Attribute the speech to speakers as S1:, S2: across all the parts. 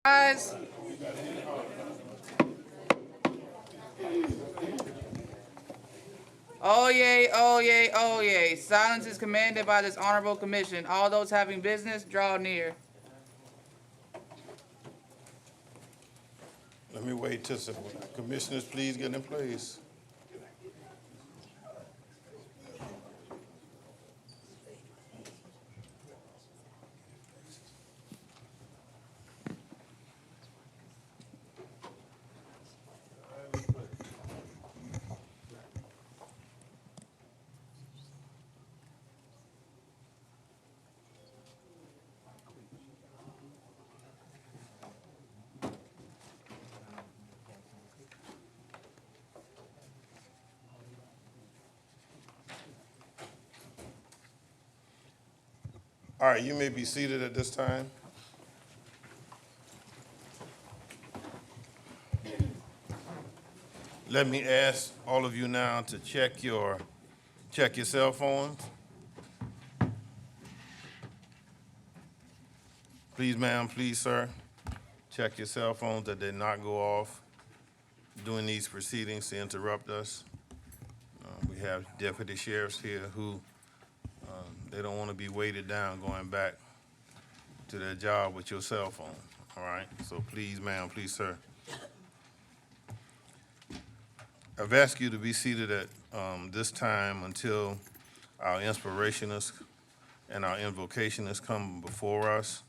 S1: Rise. Oh yay, oh yay, oh yay. Silence is commanded by this honorable commission. All those having business, draw near.
S2: Let me wait till some commissioners please get in place. All right, you may be seated at this time. Let me ask all of you now to check your cell phones. Please, ma'am, please, sir, check your cell phones that they not go off during these proceedings to interrupt us. We have deputy sheriffs here who they don't want to be weighted down going back to their job with your cell phone, all right? So please, ma'am, please, sir. I've asked you to be seated at this time until our inspirationists and our invocationists come before us.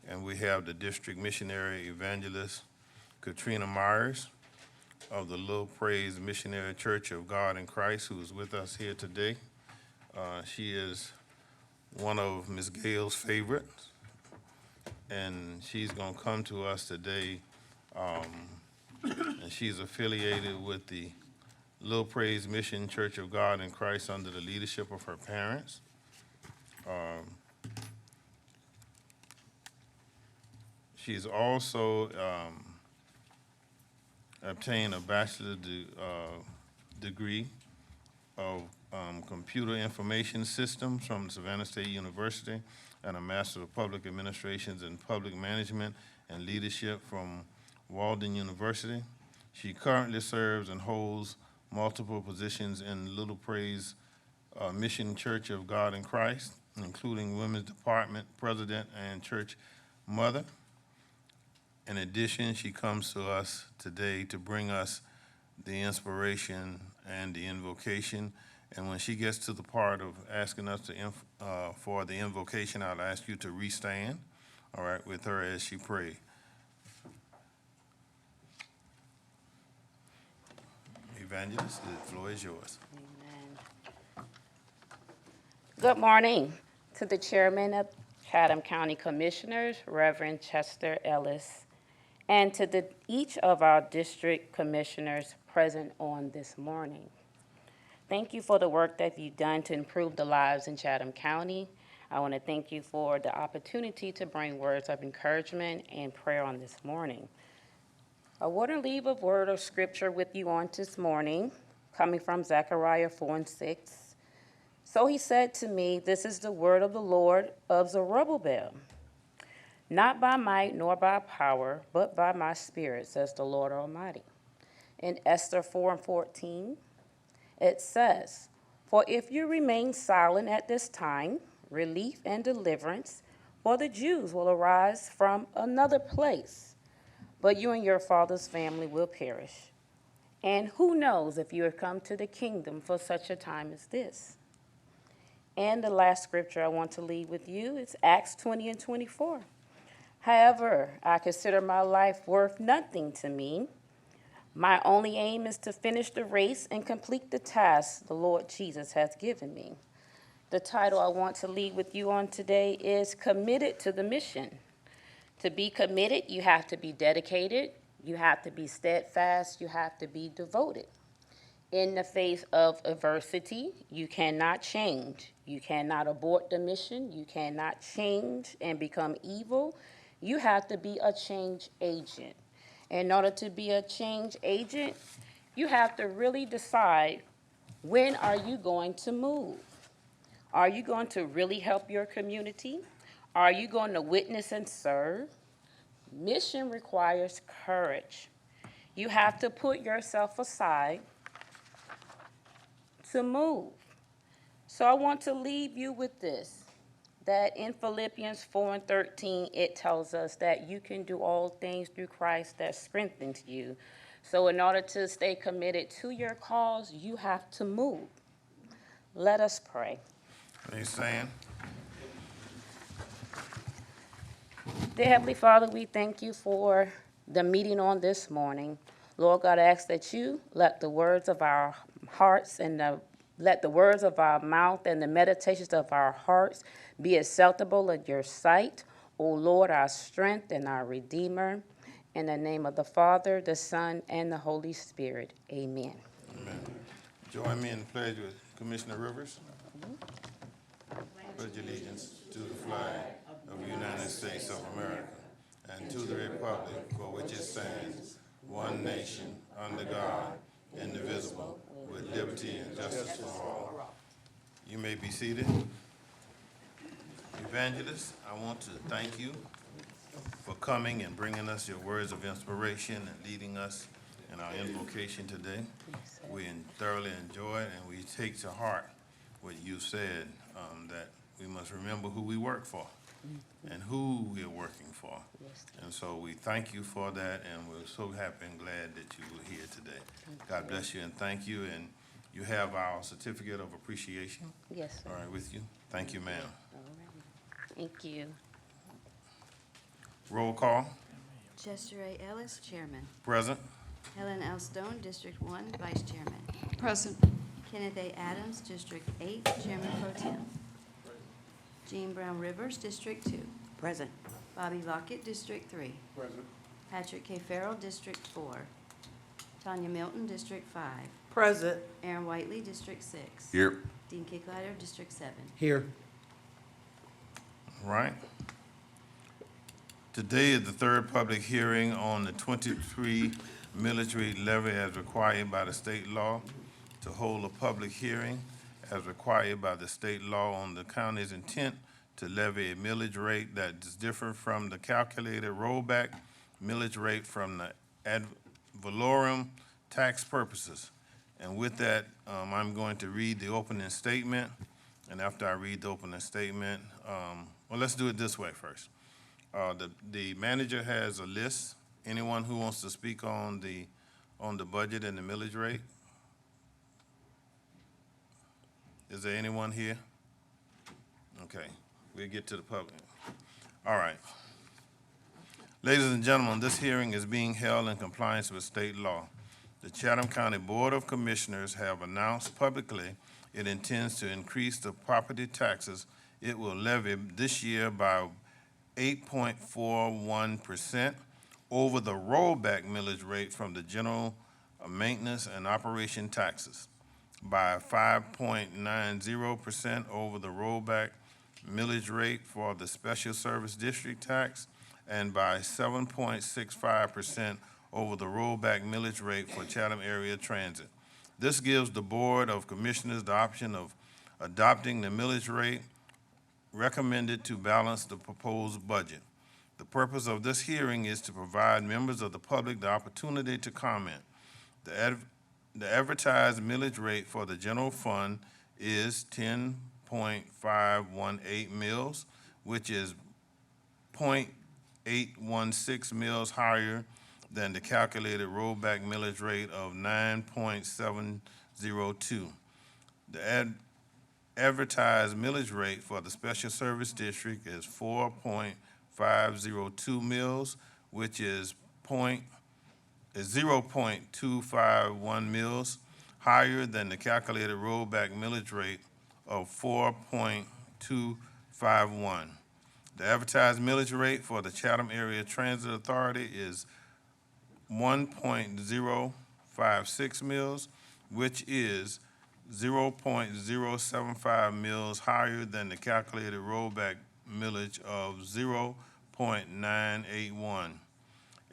S2: And we have the district missionary evangelist, Katrina Myers of the Little Praise Missionary Church of God in Christ, who is with us here today. She is one of Ms. Gale's favorites, and she's gonna come to us today. And she's affiliated with the Little Praise Mission Church of God in Christ under the leadership of her parents. She's also obtained a bachelor's degree of Computer Information Systems from Savannah State University and a Master of Public Administrations in Public Management and Leadership from Walden University. She currently serves and holds multiple positions in Little Praise Mission Church of God in Christ, including Women's Department President and Church Mother. In addition, she comes to us today to bring us the inspiration and the invocation. And when she gets to the part of asking us for the invocation, I'll ask you to restand, all right, with her as she prays. Evangelist, the floor is yours.
S3: Amen. Good morning to the chairman of Chatham County Commissioners, Reverend Chester Ellis, and to each of our district commissioners present on this morning. Thank you for the work that you've done to improve the lives in Chatham County. I want to thank you for the opportunity to bring words of encouragement and prayer on this morning. I want to leave a word of scripture with you on this morning, coming from Zechariah 4:6. So he said to me, "This is the word of the Lord of Zerubbabel. Not by might nor by power, but by my spirit, says the Lord Almighty." In Esther 4:14, it says, "For if you remain silent at this time, relief and deliverance for the Jews will arise from another place, but you and your father's family will perish. And who knows if you have come to the kingdom for such a time as this?" And the last scripture I want to leave with you is Acts 20:24. "However, I consider my life worth nothing to me. My only aim is to finish the race and complete the task the Lord Jesus has given me." The title I want to leave with you on today is Committed to the Mission. To be committed, you have to be dedicated, you have to be steadfast, you have to be devoted. In the face of adversity, you cannot change. You cannot abort the mission. You cannot change and become evil. You have to be a change agent. In order to be a change agent, you have to really decide, when are you going to move? Are you going to really help your community? Are you going to witness and serve? Mission requires courage. You have to put yourself aside to move. So I want to leave you with this, that in Philippians 4:13, it tells us that you can do all things through Christ that strengthens you. So in order to stay committed to your cause, you have to move. Let us pray.
S2: They saying?
S3: Dear Heavenly Father, we thank you for the meeting on this morning. Lord God, I ask that you let the words of our hearts and let the words of our mouth and the meditations of our hearts be acceptable in your sight. O Lord, our strength and our Redeemer. In the name of the Father, the Son, and the Holy Spirit. Amen.
S2: Amen. Join me in the pledge with Commissioner Rivers. Pledge allegiance to the flag of the United States of America and to the republic for which it stands, one nation, under God, indivisible, with liberty and justice for all. You may be seated. Evangelists, I want to thank you for coming and bringing us your words of inspiration and leading us in our invocation today. We thoroughly enjoy it, and we take to heart what you said, that we must remember who we work for and who we are working for. And so we thank you for that, and we're so happy and glad that you were here today. God bless you and thank you. And you have our certificate of appreciation.
S3: Yes, sir.
S2: All right, with you. Thank you, ma'am.
S3: All right. Thank you.
S2: Roll call.
S4: Chester A. Ellis, Chairman.
S2: Present.
S4: Helen L. Stone, District 1, Vice Chairman.
S5: Present.
S4: Kenneth A. Adams, District 8, Chairman Pro Tem. Jean Brown Rivers, District 2.
S5: Present.
S4: Bobby Lockett, District 3.
S2: Present.
S4: Patrick K. Farrell, District 4. Tanya Milton, District 5.
S5: Present.
S4: Aaron Whiteley, District 6.
S6: Here.
S4: Dean Kicklider, District 7.
S5: Here.
S2: All right. Today is the third public hearing on the 23 millage rate levy as required by the state law. To hold a public hearing as required by the state law on the county's intent to levy a millage rate that is different from the calculated rollback millage rate from the ad valorem tax purposes. And with that, I'm going to read the opening statement. And after I read the opening statement, well, let's do it this way first. The manager has a list. Anyone who wants to speak on the budget and the millage rate? Is there anyone here? Okay, we'll get to the public. All right. Ladies and gentlemen, this hearing is being held in compliance with state law. The Chatham County Board of Commissioners have announced publicly it intends to increase the property taxes it will levy this year by 8.41% over the rollback millage rate from the general maintenance and operation taxes, by 5.90% over the rollback millage rate for the special service district tax, and by 7.65% over the rollback millage rate for Chatham area transit. This gives the Board of Commissioners the option of adopting the millage rate recommended to balance the proposed budget. The purpose of this hearing is to provide members of the public the opportunity to comment. The advertised millage rate for the general fund is 10.518 mills, which is 0.816 mills higher than the calculated rollback millage rate of 9.702. The advertised millage rate for the special service district is 4.502 mills, which is 0.251 mills higher than the calculated rollback millage rate of 4.251. The advertised millage rate for the Chatham Area Transit Authority is 1.056 mills, which is 0.075 mills higher than the calculated rollback millage of 0.981.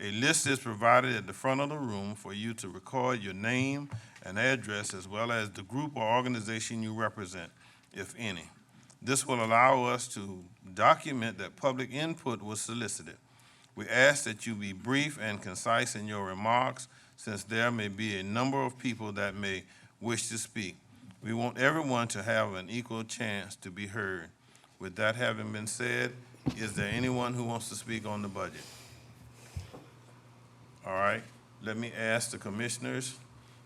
S2: A list is provided at the front of the room for you to record your name and address, as well as the group or organization you represent, if any. This will allow us to document that public input was solicited. We ask that you be brief and concise in your remarks, since there may be a number of people that may wish to speak. We want everyone to have an equal chance to be heard. With that having been said, is there anyone who wants to speak on the budget? All right, let me ask the commissioners,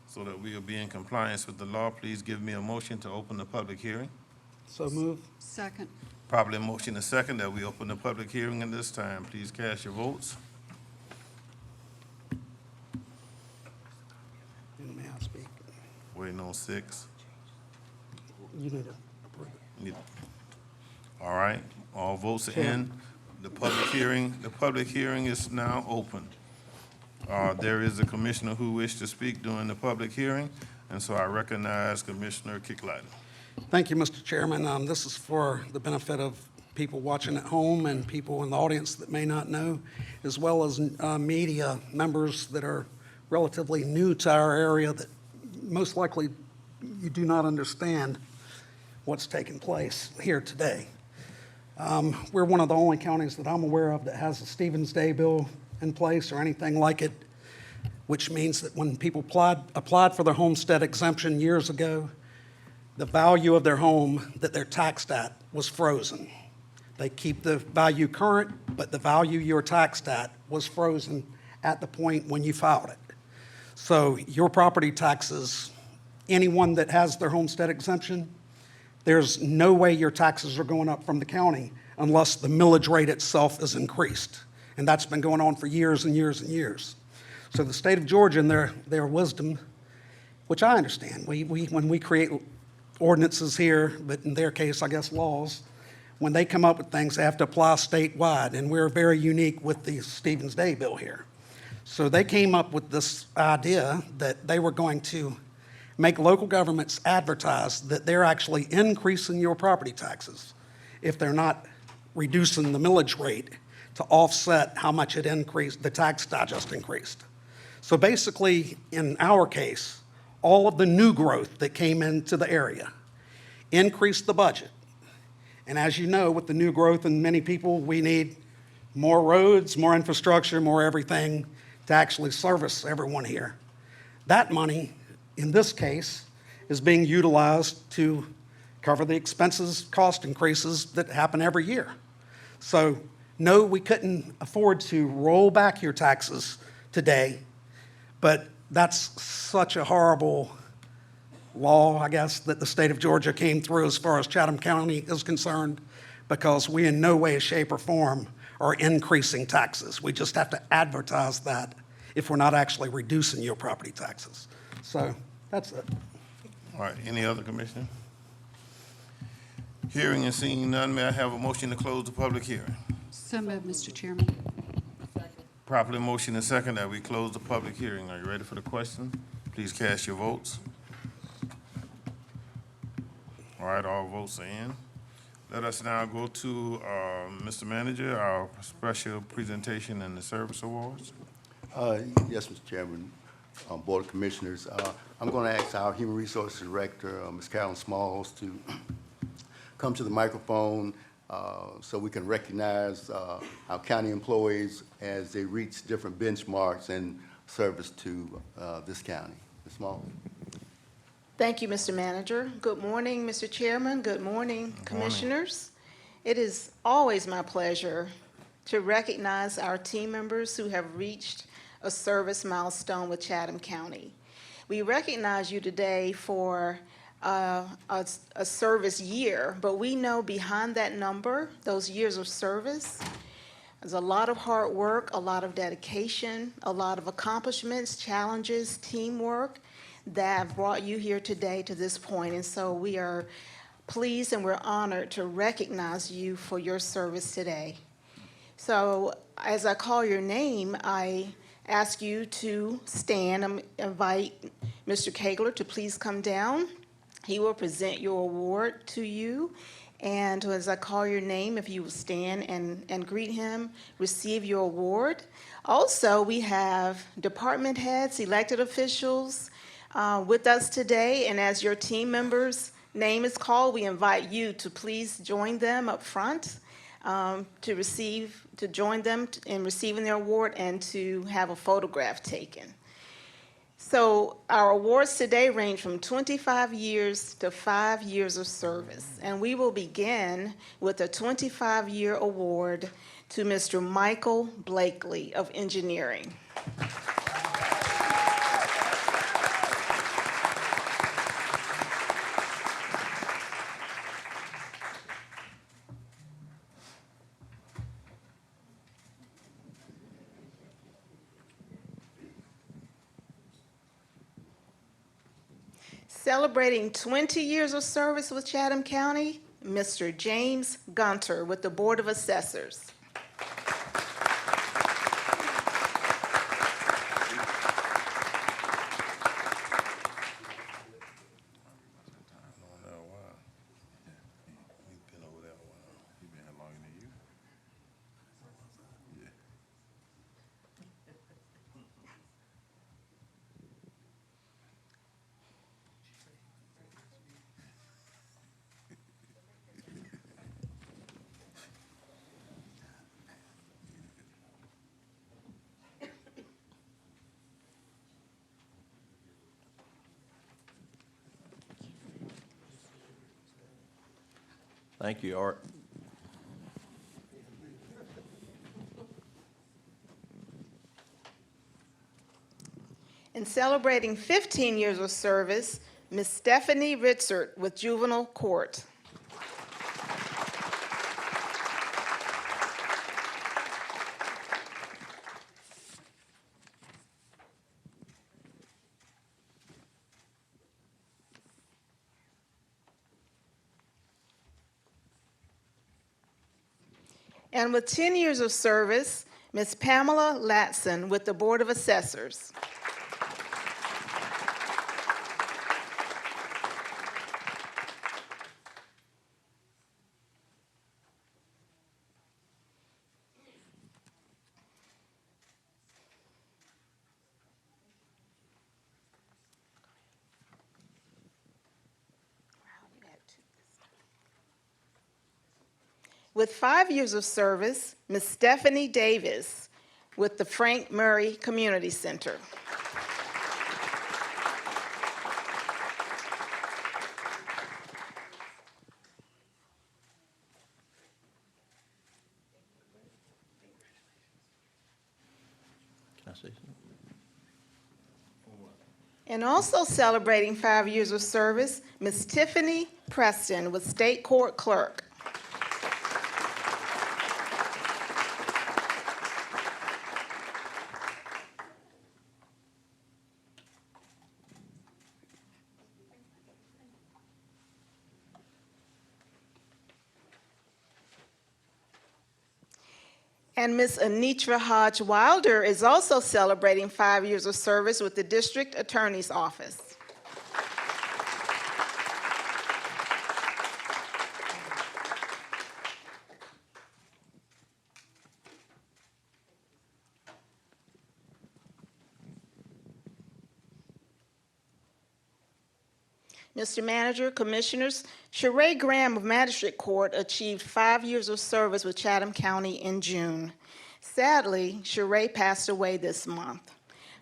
S2: so that we will be in compliance with the law. Please give me a motion to open the public hearing.
S5: So move.
S6: Second.
S2: Properly motion and second that we open the public hearing at this time. Please cast your votes.
S5: May I speak?
S2: Waiting on 6.
S5: You need to approve it.
S2: Need- All right, all votes are in. The public hearing is now open. There is a commissioner who wished to speak during the public hearing, and so I recognize Commissioner Kicklighter.
S5: Thank you, Mr. Chairman. This is for the benefit of people watching at home and people in the audience that may not know, as well as media members that are relatively new to our area that most likely you do not understand what's taking place here today. We're one of the only counties that I'm aware of that has a Stevens Day bill in place or anything like it, which means that when people applied for their homestead exemption years ago, the value of their home that they're taxed at was frozen. They keep the value current, but the value you're taxed at was frozen at the point when you filed it. So your property taxes, anyone that has their homestead exemption, there's no way your taxes are going up from the county unless the millage rate itself is increased. And that's been going on for years and years and years. So the state of Georgia, in their wisdom, which I understand, when we create ordinances here, but in their case, I guess laws, when they come up with things, they have to apply statewide, and we're very unique with the Stevens Day bill here. So they came up with this idea that they were going to make local governments advertise that they're actually increasing your property taxes if they're not reducing the millage rate to offset how much it increased, the tax digest increased. So basically, in our case, all of the new growth that came into the area increased the budget. And as you know, with the new growth and many people, we need more roads, more infrastructure, more everything to actually service everyone here. That money, in this case, is being utilized to cover the expenses, cost increases that happen every year. So no, we couldn't afford to roll back your taxes today, but that's such a horrible law, I guess, that the state of Georgia came through as far as Chatham County is concerned, because we in no way, shape, or form are increasing taxes. We just have to advertise that if we're not actually reducing your property taxes. So that's it.
S2: All right, any other commissioner? Hearing and seeing none, may I have a motion to close the public hearing?
S6: So moved, Mr. Chairman.
S2: Properly motion and second that we close the public hearing. Are you ready for the question? Please cast your votes. All right, all votes are in. Let us now go to Mr. Manager, our special presentation and the service awards.
S7: Yes, Mr. Chairman, Board of Commissioners. I'm going to ask our Human Resources Director, Ms. Carolyn Smalls, to come to the microphone so we can recognize our county employees as they reach different benchmarks in service to this county. Ms. Smalls.
S8: Thank you, Mr. Manager. Good morning, Mr. Chairman. Good morning, Commissioners. It is always my pleasure to recognize our team members who have reached a service milestone with Chatham County. We recognize you today for a service year, but we know behind that number, those years of service, there's a lot of hard work, a lot of dedication, a lot of accomplishments, challenges, teamwork that brought you here today to this point. And so we are pleased and we're honored to recognize you for your service today. So as I call your name, I ask you to stand. I invite Mr. Kegler to please come down. He will present your award to you. And as I call your name, if you will stand and greet him, receive your award. Also, we have department heads, elected officials with us today. And as your team member's name is called, we invite you to please join them up front. to join them in receiving their award and to have a photograph taken. So our awards today range from 25 years to 5 years of service. And we will begin with a 25-year award to Mr. Michael Blakely of Engineering. Celebrating 20 years of service with Chatham County, Mr. James Gunter with the Board of Assessors.
S2: Known that a while. We've been over there a while.
S9: You've been here longer than you. Yeah.
S10: Thank you, Art.
S8: And celebrating 15 years of service, Ms. Stephanie Ritzert with Juvenile Court. And with 10 years of service, Ms. Pamela Latson with the Board of Assessors. With 5 years of service, Ms. Stephanie Davis with the Frank Murray Community Center.
S10: Can I say something?
S8: And also celebrating 5 years of service, Ms. Tiffany Preston with State Court Clerk. And Ms. Anitra Hodge Wilder is also celebrating 5 years of service with the District Attorney's Office. Mr. Manager, Commissioners, Sheree Graham of Magistrate Court achieved 5 years of service with Chatham County in June. Sadly, Sheree passed away this month.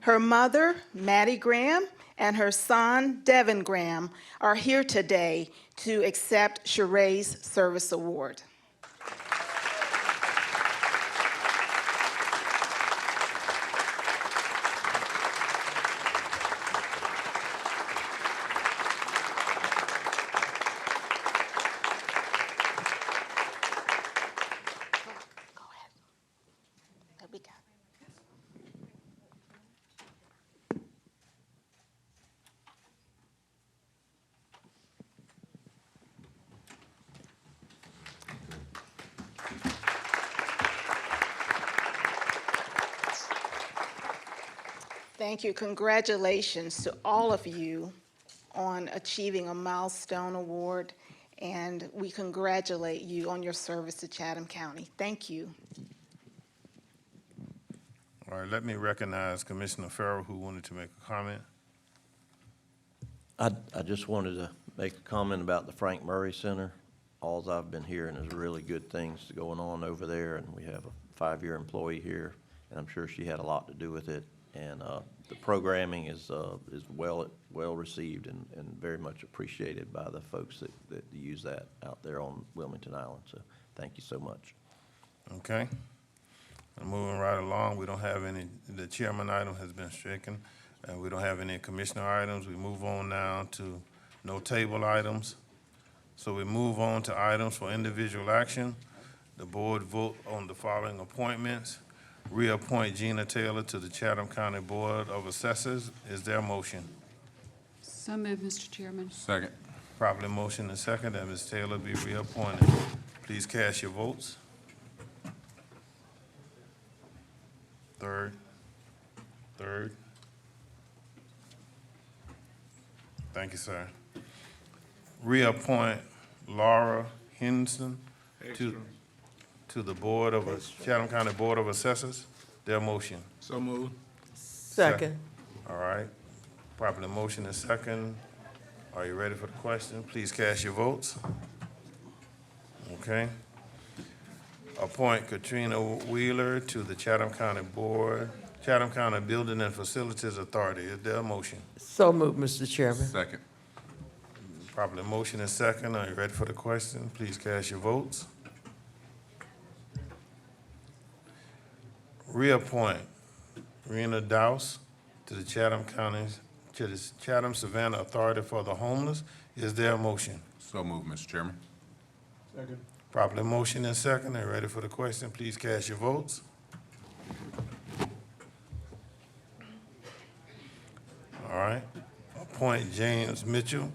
S8: Her mother, Maddie Graham, and her son, Devin Graham, are here today to accept Sheree's Service Award. Thank you. Congratulations to all of you on achieving a milestone award, and we congratulate you on your service to Chatham County. Thank you.
S2: All right, let me recognize Commissioner Farrell, who wanted to make a comment.
S10: I just wanted to make a comment about the Frank Murray Center. alls I've been hearing is really good things going on over there, and we have a 5-year employee here, and I'm sure she had a lot to do with it. And the programming is well received and very much appreciated by the folks that use that out there on Wilmington Island. So thank you so much.
S2: Okay. And moving right along, we don't have any, the chairman item has been stricken, and we don't have any commissioner items. We move on now to no table items. So we move on to items for individual action. The board vote on the following appointments. Reappoint Gina Taylor to the Chatham County Board of Assessors. Is there a motion?
S6: So moved, Mr. Chairman.
S9: Second.
S2: Properly motion and second that Ms. Taylor be reappointed. Please cast your votes. Third. Thank you, sir. Reappoint Laura Henson to the Board of, Chatham County Board of Assessors. Their motion.
S9: So moved.
S11: Second.
S2: All right. Properly motion and second. Are you ready for the question? Please cast your votes. Okay. Appoint Katrina Wheeler to the Chatham County Building and Facilities Authority. Is there a motion?
S11: So moved, Mr. Chairman.
S9: Second.
S2: Properly motion and second. Are you ready for the question? Please cast your votes. Reappoint Rena Dowse to the Chatham Savannah Authority for the Homeless. Is there a motion?
S9: So moved, Mr. Chairman.
S5: Second.
S2: Properly motion and second. Are you ready for the question? Please cast your votes. All right. Appoint James Mitchell,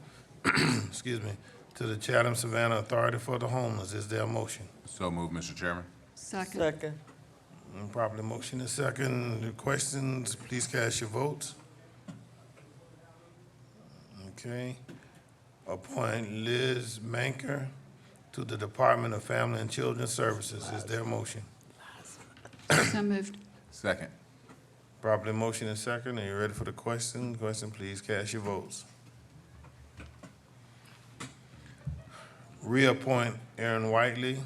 S2: excuse me, to the Chatham Savannah Authority for the Homeless. Is there a motion?
S9: So moved, Mr. Chairman.
S6: Second.
S11: Second.
S2: Properly motion and second. The questions, please cast your votes. Okay. Appoint Liz Manker to the Department of Family and Children Services. Is there a motion?
S6: So moved.
S9: Second.
S2: Properly motion and second. Are you ready for the question? Question, please cast your votes. Reappoint Aaron Whiteley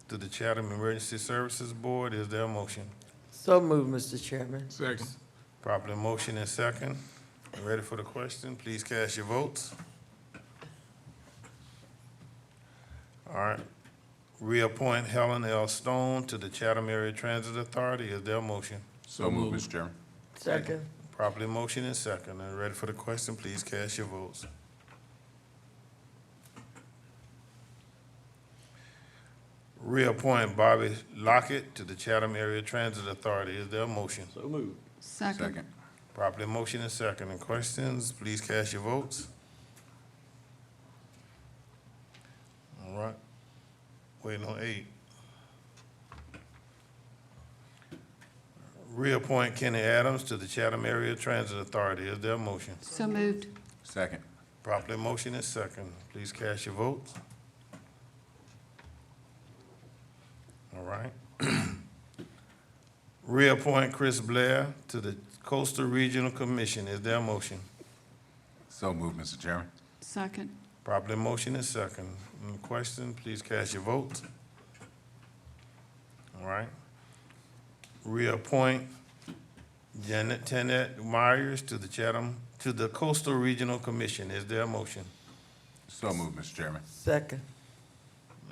S2: to the Chatham Emergency Services Board. Is there a motion?
S11: So moved, Mr. Chairman.
S9: Second.
S2: Properly motion and second. You ready for the question? Please cast your votes. All right. Reappoint Helen L. Stone to the Chatham Area Transit Authority. Is there a motion?
S9: So moved, Mr. Chairman.
S11: Second.
S2: Properly motion and second. Are you ready for the question? Please cast your votes. Reappoint Bobby Lockett to the Chatham Area Transit Authority. Is there a motion?
S10: So moved.
S6: Second.
S2: Properly motion and second. And questions, please cast your votes. All right. Waiting on 8. Reappoint Kenny Adams to the Chatham Area Transit Authority. Is there a motion?
S6: So moved.
S9: Second.
S2: Properly motion and second. Please cast your votes. All right. Reappoint Chris Blair to the Coastal Regional Commission. Is there a motion?
S9: So moved, Mr. Chairman.
S6: Second.
S2: Properly motion and second. Any question, please cast your votes. All right. Reappoint Tanette Myers to the Coastal Regional Commission. Is there a motion?
S9: So moved, Mr. Chairman.
S11: Second.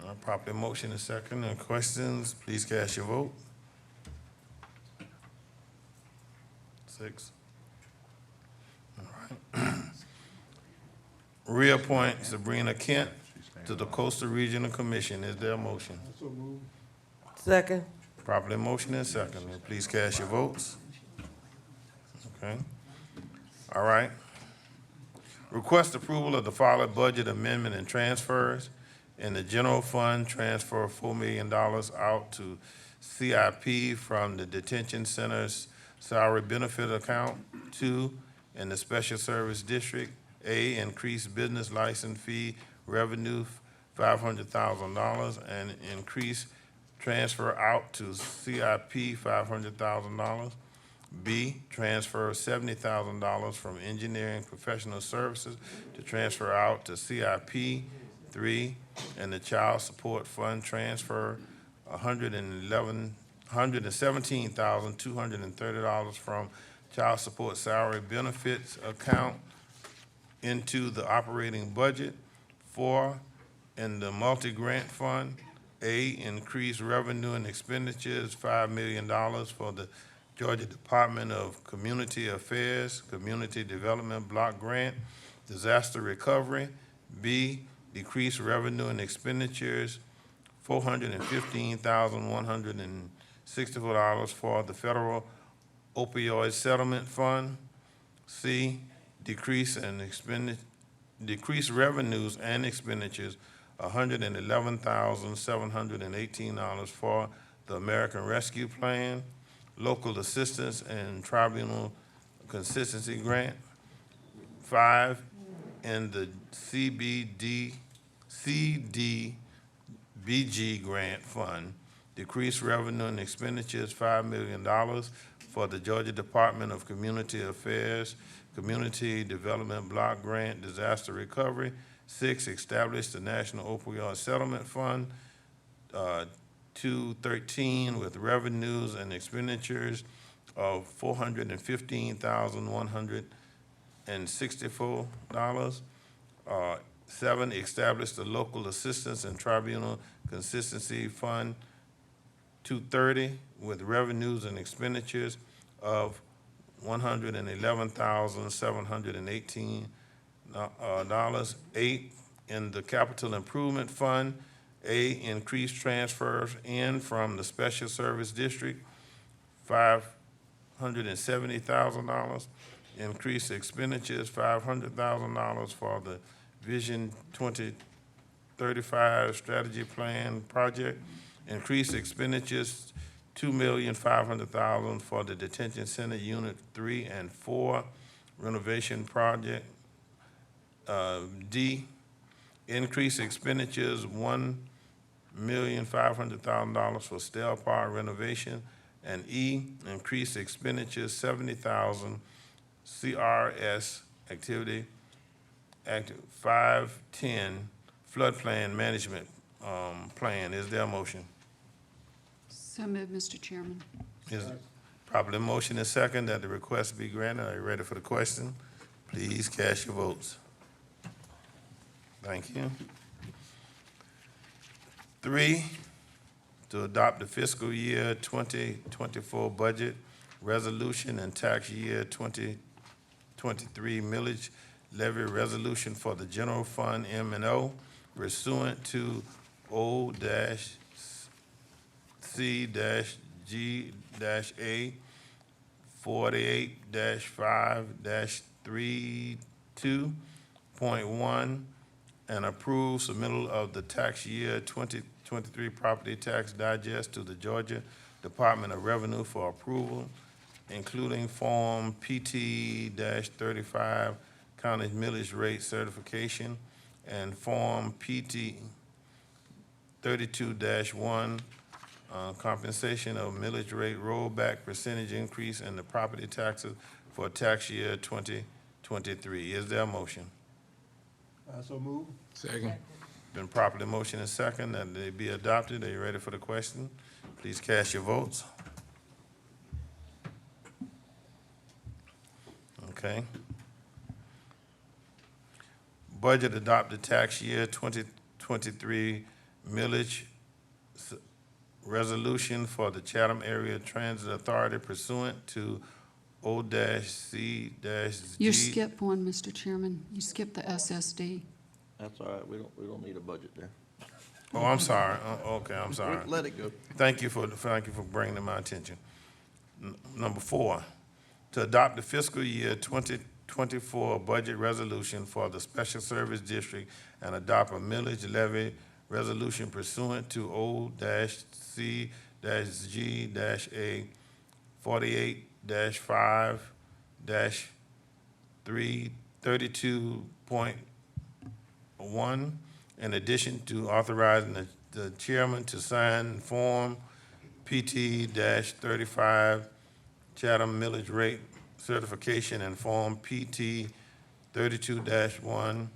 S2: All right, properly motion and second. Any questions, please cast your vote. 6. All right. Reappoint Sabrina Kent to the Coastal Regional Commission. Is there a motion?
S11: Second.
S2: Properly motion and second. And please cast your votes. Okay. All right. Request approval of the following budget amendment and transfers. In the general fund, transfer $4 million out to CIP from the detention center's salary benefit account. 2, in the special service district, A, increase business license fee revenue $500,000 and increase transfer out to CIP $500,000. B, transfer $70,000 from engineering professional services to transfer out to CIP. 3, and the Child Support Fund transfer $117,230 from Child Support Salary Benefits account into the operating budget. 4, in the multi-grant fund, A, increase revenue and expenditures, $5 million for the Georgia Department of Community Affairs, Community Development Block Grant, Disaster Recovery. B, decrease revenue and expenditures, $415,164 for the Federal Opioid Settlement Fund. C, decrease revenues and expenditures, $111,718 for the American Rescue Plan, Local Assistance and Tribunal Consistency Grant. 5, in the CDBG Grant Fund, decrease revenue and expenditures, $5 million for the Georgia Department of Community Affairs, Community Development Block Grant, Disaster Recovery. 6, establish the National Opioid Settlement Fund, 213, with revenues and expenditures of $415,164. 7, establish the Local Assistance and Tribunal Consistency Fund, 230, with revenues and expenditures of $111,718. 8, in the Capital Improvement Fund, A, increase transfers in from the Special Service District, $570,000. Increase expenditures, $500,000 for the Vision 2035 Strategy Plan Project. Increase expenditures, $2,500,000 for the Detention Center Unit 3 and 4 renovation project. D, increase expenditures, $1,500,000 for Stell Park renovation. And E, increase expenditures, $70,000 CRS activity, Act 510 floodplain management plan. Is there a motion?
S6: So moved, Mr. Chairman.
S2: Is properly motion and second that the request be granted. Are you ready for the question? Please cast your votes. Thank you. 3, to adopt the fiscal year 2024 budget resolution and tax year 2023 millage levy resolution for the general fund M&O pursuant to O-C-G-A 48-5-32.1 and approve submittal of the tax year 2023 property tax digest to the Georgia Department of Revenue for approval, including Form PT-35 county millage rate certification and Form PT 32-1 compensation of millage rate rollback percentage increase in the property taxes for tax year 2023. Is there a motion?
S12: So move.
S6: Second.
S2: Been properly motion and second that they be adopted. Are you ready for the question? Please cast your votes. Okay. Budget adopted tax year 2023 millage resolution for the Chatham Area Transit Authority pursuant to O-C-G.
S6: You skipped one, Mr. Chairman. You skipped the SSD.
S10: That's all right, we don't need a budget there.
S2: Oh, I'm sorry. Okay, I'm sorry.
S10: Let it go.
S2: Thank you for bringing to my attention. Number 4, to adopt the fiscal year 2024 budget resolution for the Special Service District and adopt a millage levy resolution pursuant to O-C-G-A 48-5-32.1, in addition to authorizing the chairman to sign Form PT-35 Chatham millage rate certification and Form PT 32-1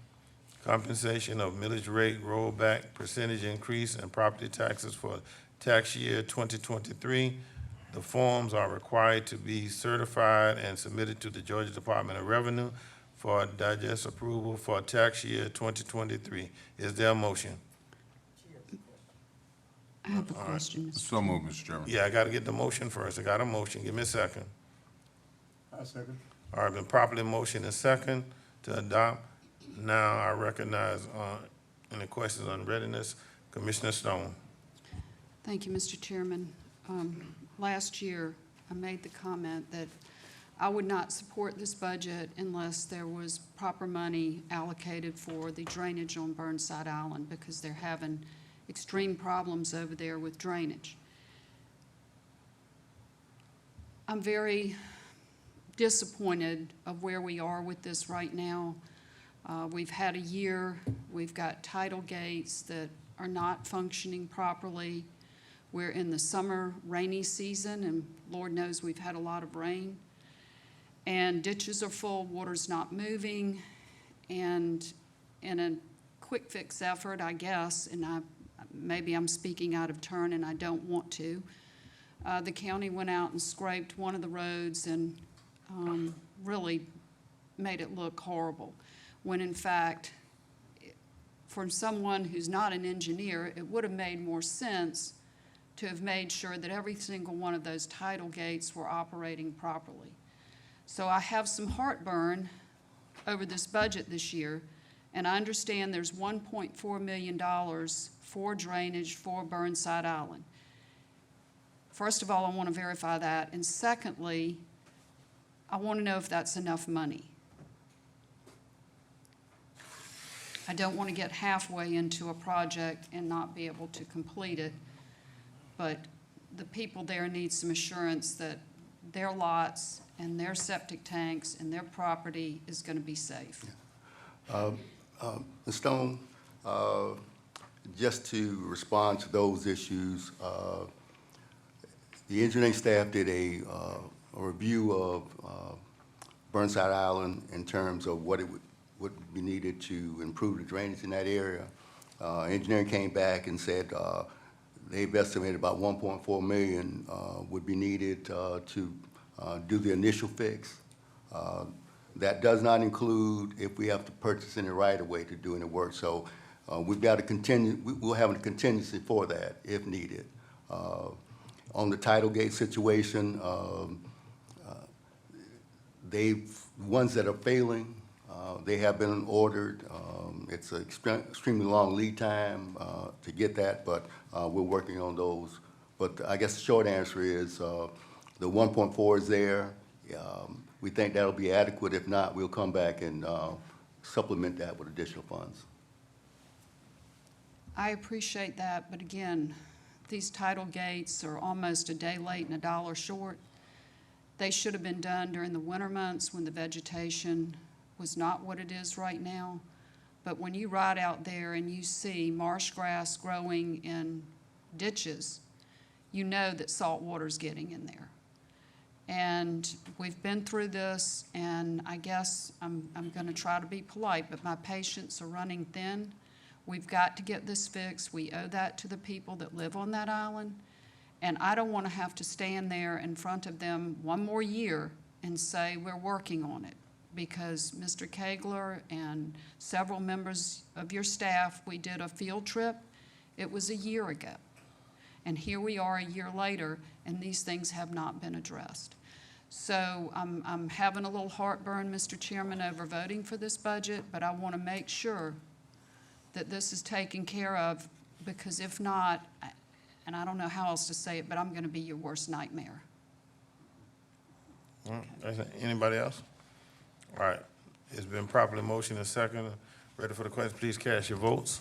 S2: compensation of millage rate rollback percentage increase and property taxes for tax year 2023. The forms are required to be certified and submitted to the Georgia Department of Revenue for digest approval for tax year 2023. Is there a motion?
S6: I have a question, Mr.
S9: So moved, Mr. Chairman.
S2: Yeah, I gotta get the motion first. I got a motion. Give me a second.
S12: I second.
S2: All right, been properly motion and second to adopt. Now I recognize, any questions on readiness? Commissioner Stone.
S6: Thank you, Mr. Chairman. Last year, I made the comment that I would not support this budget unless there was proper money allocated for the drainage on Burnside Island, because they're having extreme problems over there with drainage. I'm very disappointed of where we are with this right now. We've had a year, we've got tidal gates that are not functioning properly. We're in the summer rainy season, and Lord knows we've had a lot of rain. And ditches are full, water's not moving, and in a quick fix effort, I guess, and maybe I'm speaking out of turn and I don't want to, the county went out and scraped one of the roads and really made it look horrible, when in fact, from someone who's not an engineer, it would have made more sense to have made sure that every single one of those tidal gates were operating properly. So I have some heartburn over this budget this year, and I understand there's $1.4 million for drainage for Burnside Island. First of all, I want to verify that, and secondly, I want to know if that's enough money. I don't want to get halfway into a project and not be able to complete it, but the people there need some assurance that their lots and their septic tanks and their property is going to be safe.
S7: Ms. Stone, just to respond to those issues, the engineering staff did a review of Burnside Island in terms of what it would be needed to improve the drainage in that area. Engineering came back and said they've estimated about 1.4 million would be needed to do the initial fix. That does not include if we have to purchase any right-of-way to do any work. So we've got to continue, we'll have a contingency for that if needed. On the tidal gate situation, ones that are failing, they have been ordered. It's an extremely long lead time to get that, but we're working on those. But I guess the short answer is the 1.4 is there. We think that'll be adequate. If not, we'll come back and supplement that with additional funds.
S6: I appreciate that, but again, these tidal gates are almost a day late and $1 short. They should have been done during the winter months when the vegetation was not what it is right now. But when you ride out there and you see marsh grass growing in ditches, you know that salt water's getting in there. And we've been through this, and I guess I'm going to try to be polite, but my patience are running thin. We've got to get this fixed. We owe that to the people that live on that island. And I don't want to have to stand there in front of them one more year and say we're working on it. Because Mr. Kegler and several members of your staff, we did a field trip. It was a year ago. And here we are a year later, and these things have not been addressed. So I'm having a little heartburn, Mr. Chairman, over voting for this budget, but I want to make sure that this is taken care of, because if not, and I don't know how else to say it, but I'm going to be your worst nightmare.
S2: All right. Anybody else? All right. It's been properly motioned and second. Ready for the question? Please cast your votes.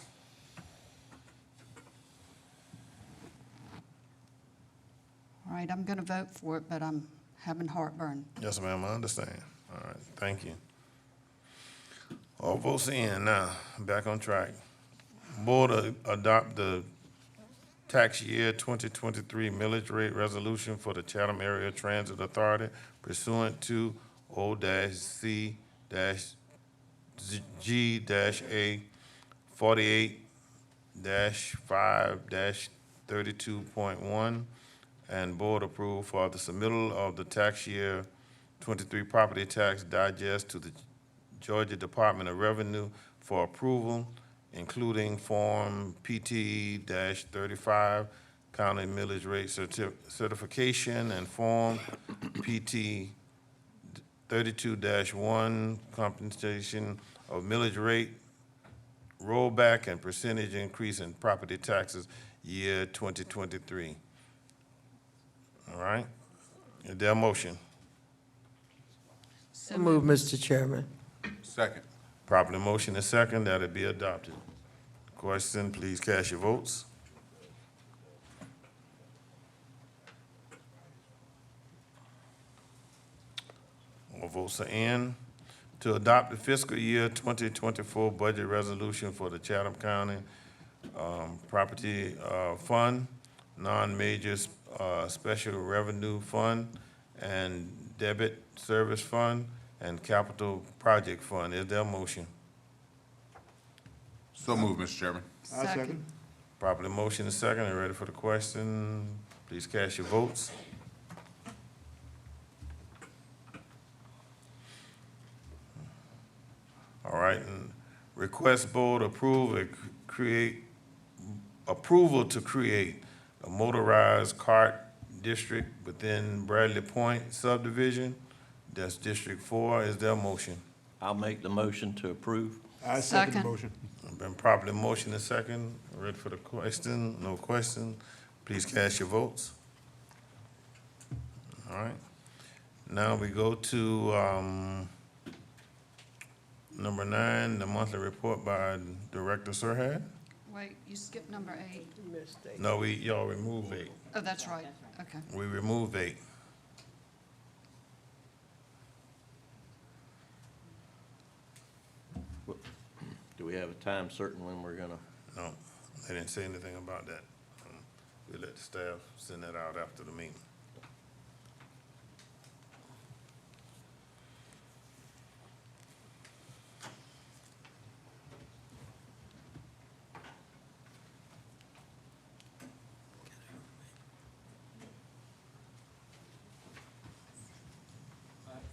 S6: All right, I'm going to vote for it, but I'm having heartburn.
S2: Yes, ma'am, I understand. All right, thank you. All votes in now, back on track. Board adopt the tax year 2023 millage rate resolution for the Chatham Area Transit Authority pursuant to O-C-G-A 48-5-32.1, and board approved for the submittal of the tax year 23 property tax digest to the Georgia Department of Revenue for approval, including Form PT-35, county millage rate certification, and Form PT 32-1, compensation of millage rate, rollback, and percentage increase in property taxes year 2023. All right? Is there a motion?
S11: So moved, Mr. Chairman.
S9: Second.
S2: Properly motion is second, that it be adopted. Question, please cast your votes. All votes are in. To adopt the fiscal year 2024 budget resolution for the Chatham County Property Fund, non-major special revenue fund, and debit service fund, and capital project fund. Is there a motion?
S9: So moved, Mr. Chairman.
S12: I second.
S2: Properly motion is second, and ready for the question. Please cast your votes. All right, and request board approval to create a motorized cart district within Bradley Point subdivision. That's District 4. Is there a motion?
S10: I'll make the motion to approve.
S12: I second the
S6: Second.
S12: motion.
S2: Been properly motion and second. Ready for the question? No question. Please cast your votes. All right. Now we go to number 9, the monthly report by Director Serhat.
S6: Wait, you skipped number 8.
S2: No, y'all removed 8.
S6: Oh, that's right, okay.
S2: We removed 8.
S10: Do we have a time certain when we're gonna?
S2: No, they didn't say anything about that. We let the staff send that out after the meeting.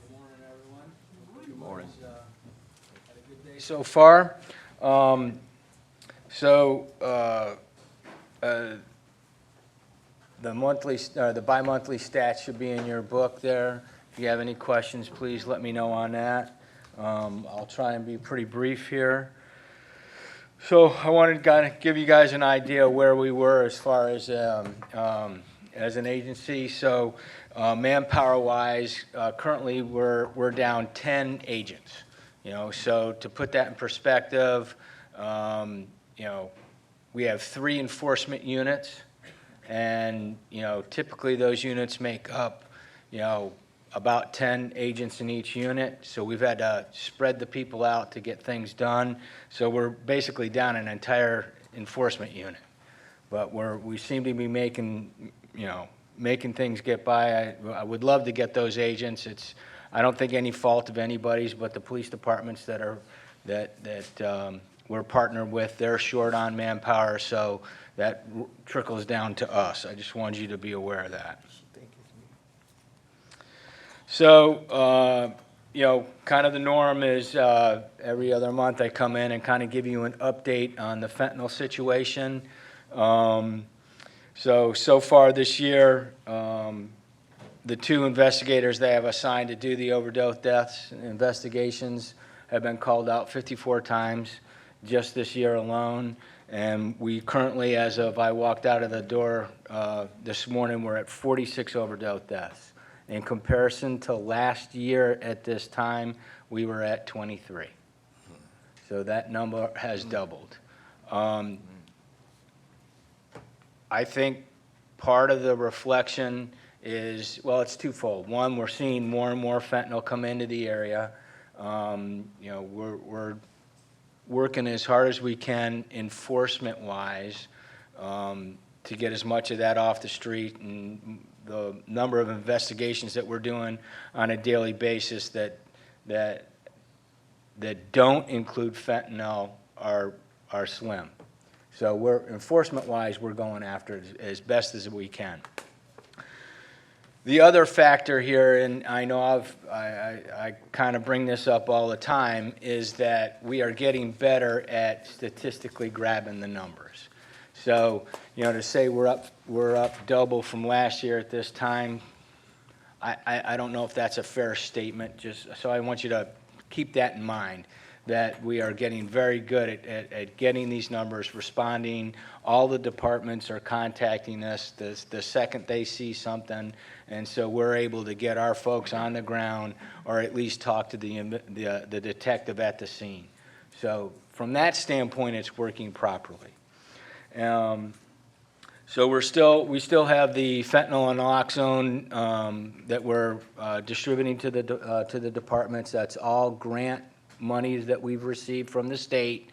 S13: Good morning, everyone.
S10: Good morning.
S13: Had a good day so far. The bi-monthly stats should be in your book there. If you have any questions, please let me know on that. I'll try and be pretty brief here. So I wanted to kind of give you guys an idea where we were as far as an agency. So manpower-wise, currently we're down 10 agents. You know, so to put that in perspective, you know, we have 3 enforcement units, and you know, typically those units make up, you know, about 10 agents in each unit. So we've had to spread the people out to get things done. So we're basically down an entire enforcement unit, but we seem to be making, you know, making things get by. I would love to get those agents. I don't think any fault of anybody's, but the police departments that we're partnered with, they're short on manpower, so that trickles down to us. I just wanted you to be aware of that. So, you know, kind of the norm is every other month I come in and kind of give you an update on the fentanyl situation. So far this year, the 2 investigators they have assigned to do the overdose deaths investigations have been called out 54 times just this year alone. And we currently, as of I walked out of the door this morning, we're at 46 overdose deaths. In comparison to last year at this time, we were at 23. So that number has doubled. I think part of the reflection is, well, it's twofold. One, we're seeing more and more fentanyl come into the area. You know, we're working as hard as we can enforcement-wise to get as much of that off the street, and the number of investigations that we're doing on a daily basis that don't include fentanyl are are slim. So we're, enforcement-wise, we're going after it as best as we can. The other factor here, and I know I kind of bring this up all the time, is that we are getting better at statistically grabbing the numbers. So, you know, to say we're up double from last year at this time, I don't know if that's a fair statement. Just so I want you to keep that in mind, that we are getting very good at getting these numbers, responding. All the departments are contacting us the second they see something, and so we're able to get our folks on the ground or at least talk to the detective at the scene. So from that standpoint, it's working properly. So we still have the fentanyl and naloxone that we're distributing to the departments. That's all grant monies that we've received from the state.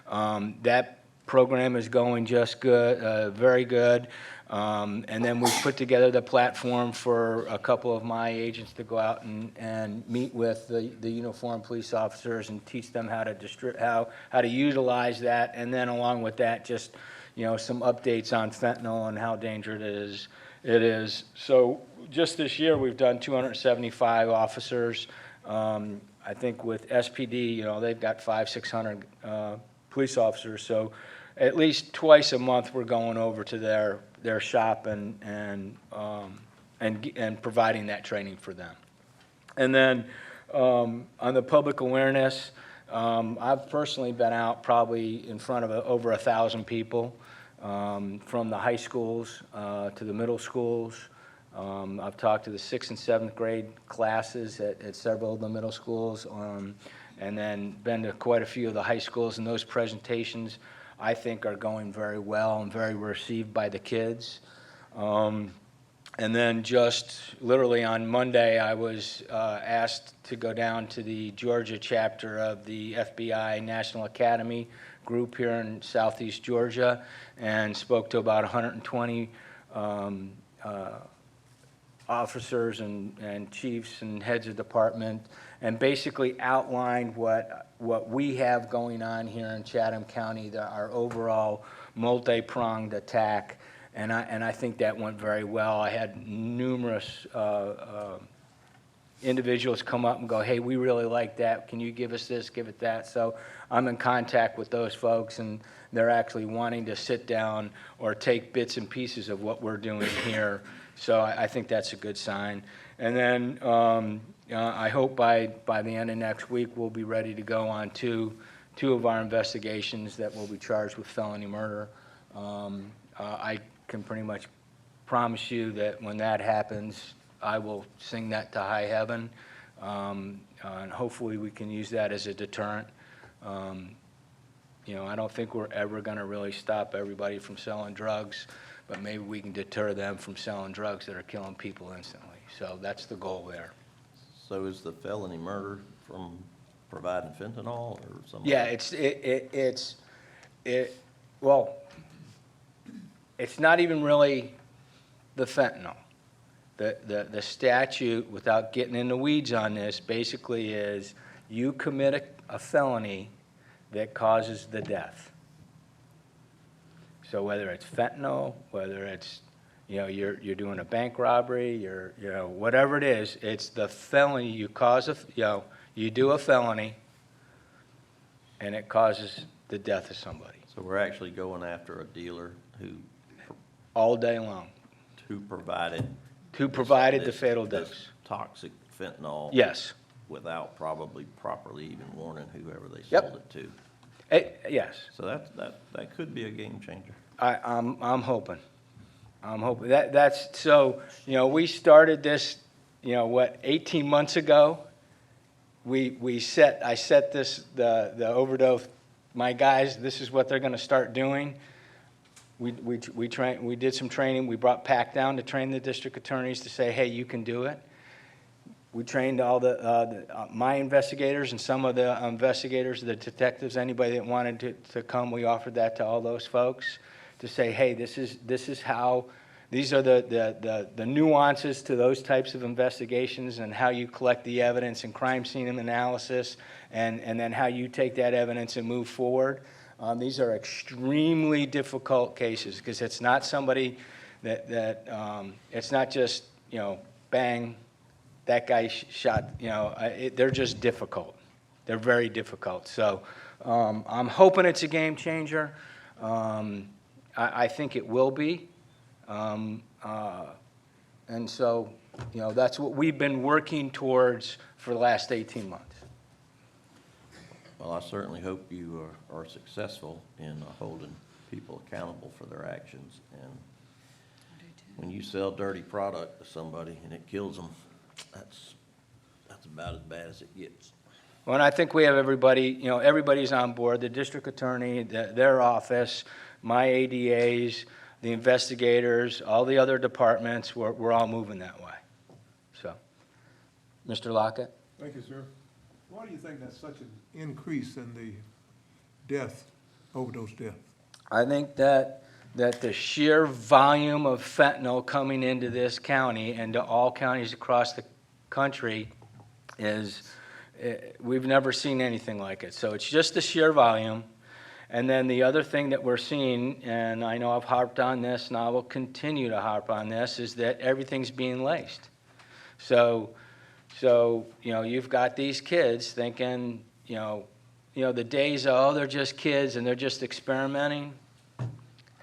S13: That program is going just good, very good. And then we've put together the platform for a couple of my agents to go out and meet with the uniformed police officers and teach them how to utilize that. And then along with that, just, you know, some updates on fentanyl and how dangerous it is. So just this year, we've done 275 officers. I think with SPD, you know, they've got 500-600 police officers. So at least twice a month, we're going over to their shop and providing that training for them. And then on the public awareness, I've personally been out probably in front of over 1,000 people, from the high schools to the middle schools. I've talked to the 6th and 7th grade classes at several of the middle schools, and then been to quite a few of the high schools, and those presentations I think are going very well and very received by the kids. And then just literally on Monday, I was asked to go down to the Georgia chapter of the FBI National Academy group here in Southeast Georgia, and spoke to about 120 officers and chiefs and heads of department, and basically outlined what we have going on here in Chatham County, our overall multi-pronged attack. And I think that went very well. I had numerous individuals come up and go, hey, we really like that. Can you give us this, give it that? So I'm in contact with those folks, and they're actually wanting to sit down or take bits and pieces of what we're doing here. So I think that's a good sign. And then I hope by the end of next week, we'll be ready to go on two of our investigations that will be charged with felony murder. I can pretty much promise you that when that happens, I will sing that to high heaven, and hopefully we can use that as a deterrent. You know, I don't think we're ever going to really stop everybody from selling drugs, but maybe we can deter them from selling drugs that are killing people instantly. So that's the goal there.
S10: So is the felony murder from providing fentanyl or something?
S13: Yeah, well, it's not even really the fentanyl. The statute, without getting in the weeds on this, basically is you commit a felony that causes the death. So whether it's fentanyl, whether it's, you know, you're doing a bank robbery, you know, whatever it is, it's the felony. You cause you do a felony, and it causes the death of somebody.
S10: So we're actually going after a dealer who
S13: all day long.
S10: Who provided
S13: the fatal dose.
S10: Toxic fentanyl.
S13: Yes.
S10: Without probably properly even warning whoever they
S13: Yep.
S10: sold it to.
S13: Yes.
S10: So that could be a game changer.
S13: I'm hoping. I'm hoping that's so. You know, we started this. You know, 18 months ago. I set this the overdose. My guys, this is what they're going to start doing. We did some training. We brought PAC down to train the district attorneys to say, hey, you can do it. We trained all my investigators and some of the investigators, the detectives, anybody that wanted to come. We offered that to all those folks to say, hey, this is how, these are the nuances to those types of investigations and how you collect the evidence and crime scene analysis, and then how you take that evidence and move forward. These are extremely difficult cases, because it's not somebody it's not just, bang, that guy shot, they're just difficult. They're very difficult. So I'm hoping it's a game changer. I think it will be. And so, that's what we've been working towards for the last 18 months.
S10: Well, I certainly hope you are successful in holding people accountable for their actions. And when you sell dirty product to somebody and it kills them, that's about as bad as it gets.
S13: Well, and I think we have everybody, everybody's on board, the district attorney, their office, my ADAs, the investigators, all the other departments, we're all moving that way. So, Mr. Lockett?
S12: Thank you, sir. Why do you think that's such an increase in the overdose death?
S13: I think that the sheer volume of fentanyl coming into this county and to all counties across the country we've never seen anything like it. So it's just the sheer volume. And then the other thing that we're seeing, and I know I've harped on this and I will continue to harp on this, is that everything's being laced. So you've got these kids thinking, the days of, they're just kids and they're just experimenting.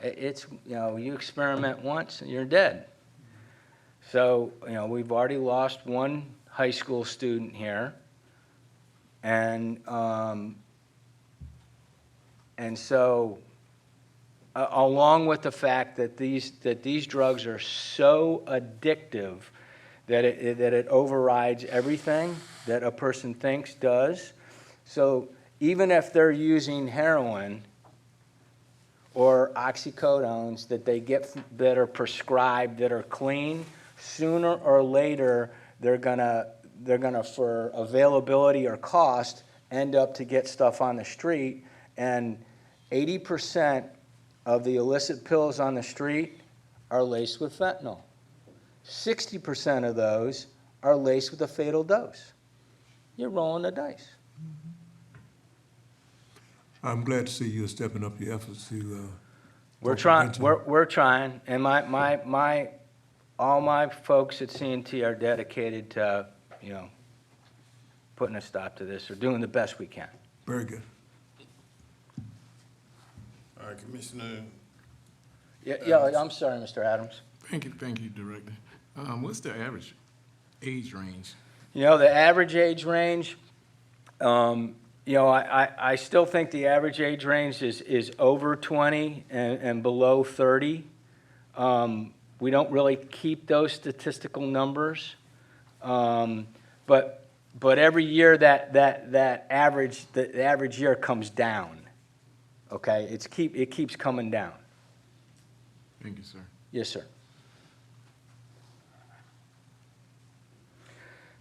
S13: It's, you experiment once and you're dead. So, we've already lost one high school student here. And so, along with the fact that these drugs are so addictive that it overrides everything that a person thinks does. So even if they're using heroin or oxycodones that are prescribed, that are clean, sooner or later they're gonna for availability or cost end up to get stuff on the street. And 80% of the illicit pills on the street are laced with fentanyl. 60% of those are laced with a fatal dose. You're rolling the dice.
S12: I'm glad to see you stepping up your efforts to.
S13: We're trying. We're trying, and all my folks at CNT are dedicated to, putting a stop to this or doing the best we can.
S12: Very good.
S2: All right, Commissioner.
S13: Yeah. I'm sorry, Mr. Adams.
S14: Thank you, Director. What's the average age range?
S13: The average age range, I still think the average age range is over 20 and below 30. We don't really keep those statistical numbers. But every year the average year comes down. Okay? It keeps coming down.
S14: Thank you, sir.
S13: Yes, sir.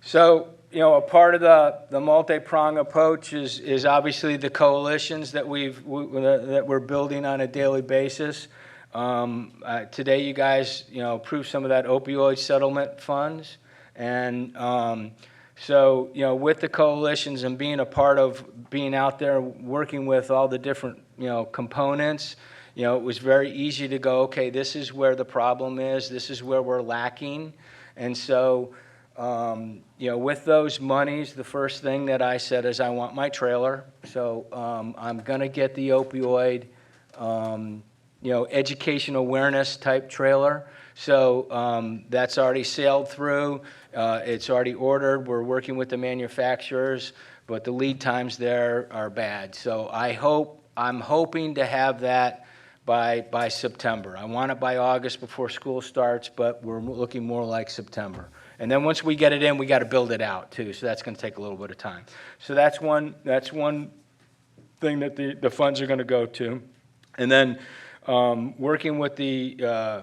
S13: So, a part of the multi-prong approach is obviously the coalitions that we're building on a daily basis. Today, you guys, approved some of that opioid settlement funds, and so, with the coalitions and being a part of being out there working with all the different components, it was very easy to go, okay, this is where the problem is, this is where we're lacking, and so. With those monies, the first thing that I said is I want my trailer. So I'm going to get the opioid, education awareness type trailer. So that's already sailed through. It's already ordered. We're working with the manufacturers, but the lead times there are bad. So I'm hoping to have that by September. I want it by August before school starts, but we're looking more like September. And then once we get it in, we got to build it out too. So that's going to take a little bit of time. So that's one thing that the funds are going to go to. And then working with the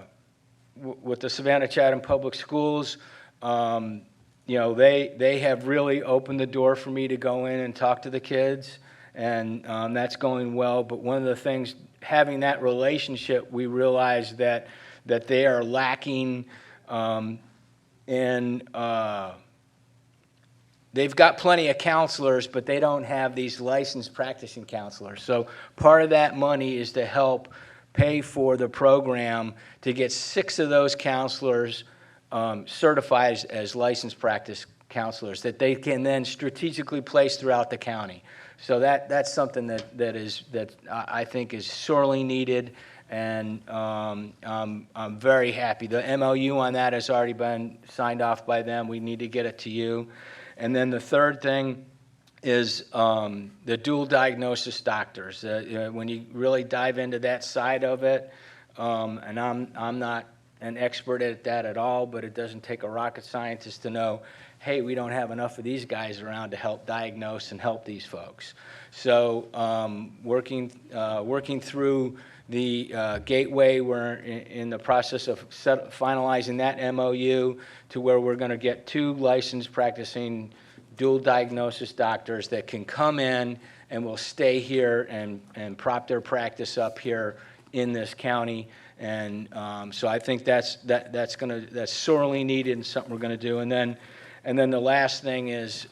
S13: Savannah Chatham Public Schools, they have really opened the door for me to go in and talk to the kids, and that's going well. But one of the things, having that relationship, we realized that they are lacking. And they've got plenty of counselors, but they don't have these licensed practicing counselors. So part of that money is to help pay for the program to get 6 of those counselors certified as licensed practice counselors that they can then strategically place throughout the county. So that's something that I think is sorely needed, and I'm very happy. The MOU on that has already been signed off by them. We need to get it to you. And then the third thing is the dual diagnosis doctors. When you really dive into that side of it, and I'm not an expert at that at all, but it doesn't take a rocket scientist to know, hey, we don't have enough of these guys around to help diagnose and help these folks. So working through the gateway, we're in the process of finalizing that MOU to where we're going to get 2 licensed practicing dual diagnosis doctors that can come in and will stay here and prop their practice up here in this county. And so I think that's sorely needed and something we're going to do. And then the last thing is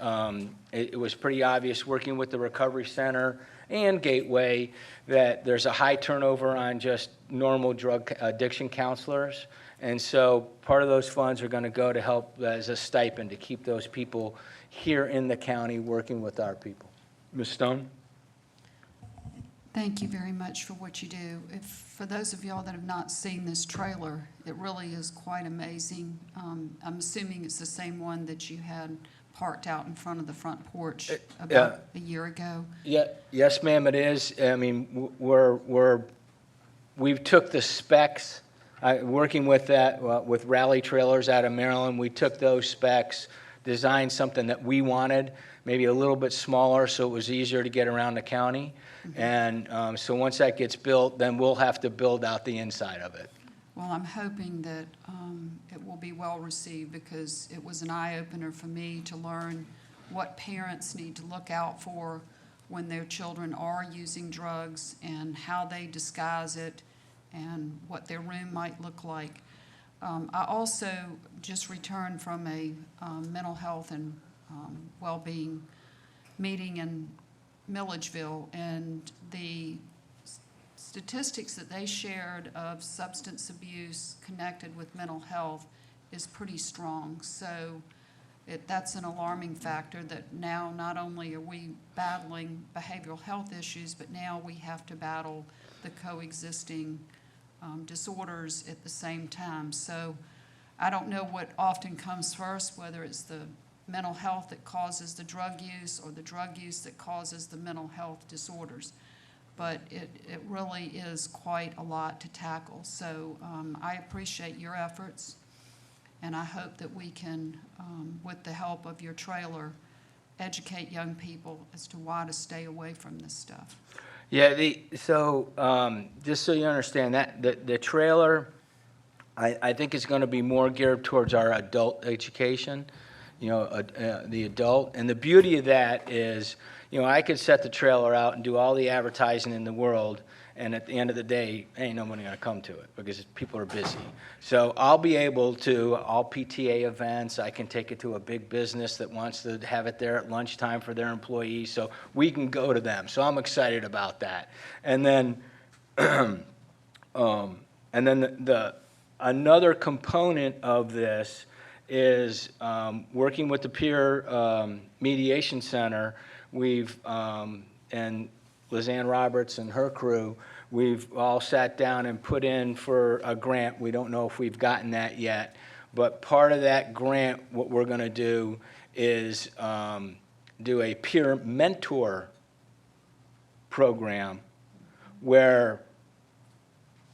S13: it was pretty obvious working with the Recovery Center and Gateway that there's a high turnover on just normal drug addiction counselors. And so part of those funds are going to go to help as a stipend to keep those people here in the county working with our people. Ms. Stone?
S6: Thank you very much for what you do. For those of y'all that have not seen this trailer, it really is quite amazing. I'm assuming it's the same one that you had parked out in front of the front porch about a year ago.
S13: Yeah, yes, ma'am, it is. I mean, we've took the specs, working with that, with Rally Trailers out of Maryland, we took those specs, designed something that we wanted, maybe a little bit smaller so it was easier to get around the county. And so once that gets built, then we'll have to build out the inside of it.
S6: Well, I'm hoping that it will be well received, because it was an eye-opener for me to learn what parents need to look out for when their children are using drugs and how they disguise it and what their room might look like. I also just returned from a mental health and well-being meeting in Milledgeville, and the statistics that they shared of substance abuse connected with mental health is pretty strong. So that's an alarming factor that now not only are we battling behavioral health issues, but now we have to battle the coexisting disorders at the same time. So I don't know what often comes first, whether it's the mental health that causes the drug use or the drug use that causes the mental health disorders. But it really is quite a lot to tackle. So I appreciate your efforts, and I hope that we can, with the help of your trailer, educate young people as to why to stay away from this stuff.
S13: Yeah, so just so you understand, that the trailer, I think is going to be more geared towards our adult education, the adult. And the beauty of that is, I could set the trailer out and do all the advertising in the world, and at the end of the day, ain't nobody going to come to it because people are busy. So I'll be able to, all PTA events, I can take it to a big business that wants to have it there at lunchtime for their employees, so we can go to them. So I'm excited about that. And then, another component of this is working with the Peer Mediation Center. We've, and Lizanne Roberts and her crew, we've all sat down and put in for a grant. We don't know if we've gotten that yet, but part of that grant, what we're going to do is do a peer mentor program where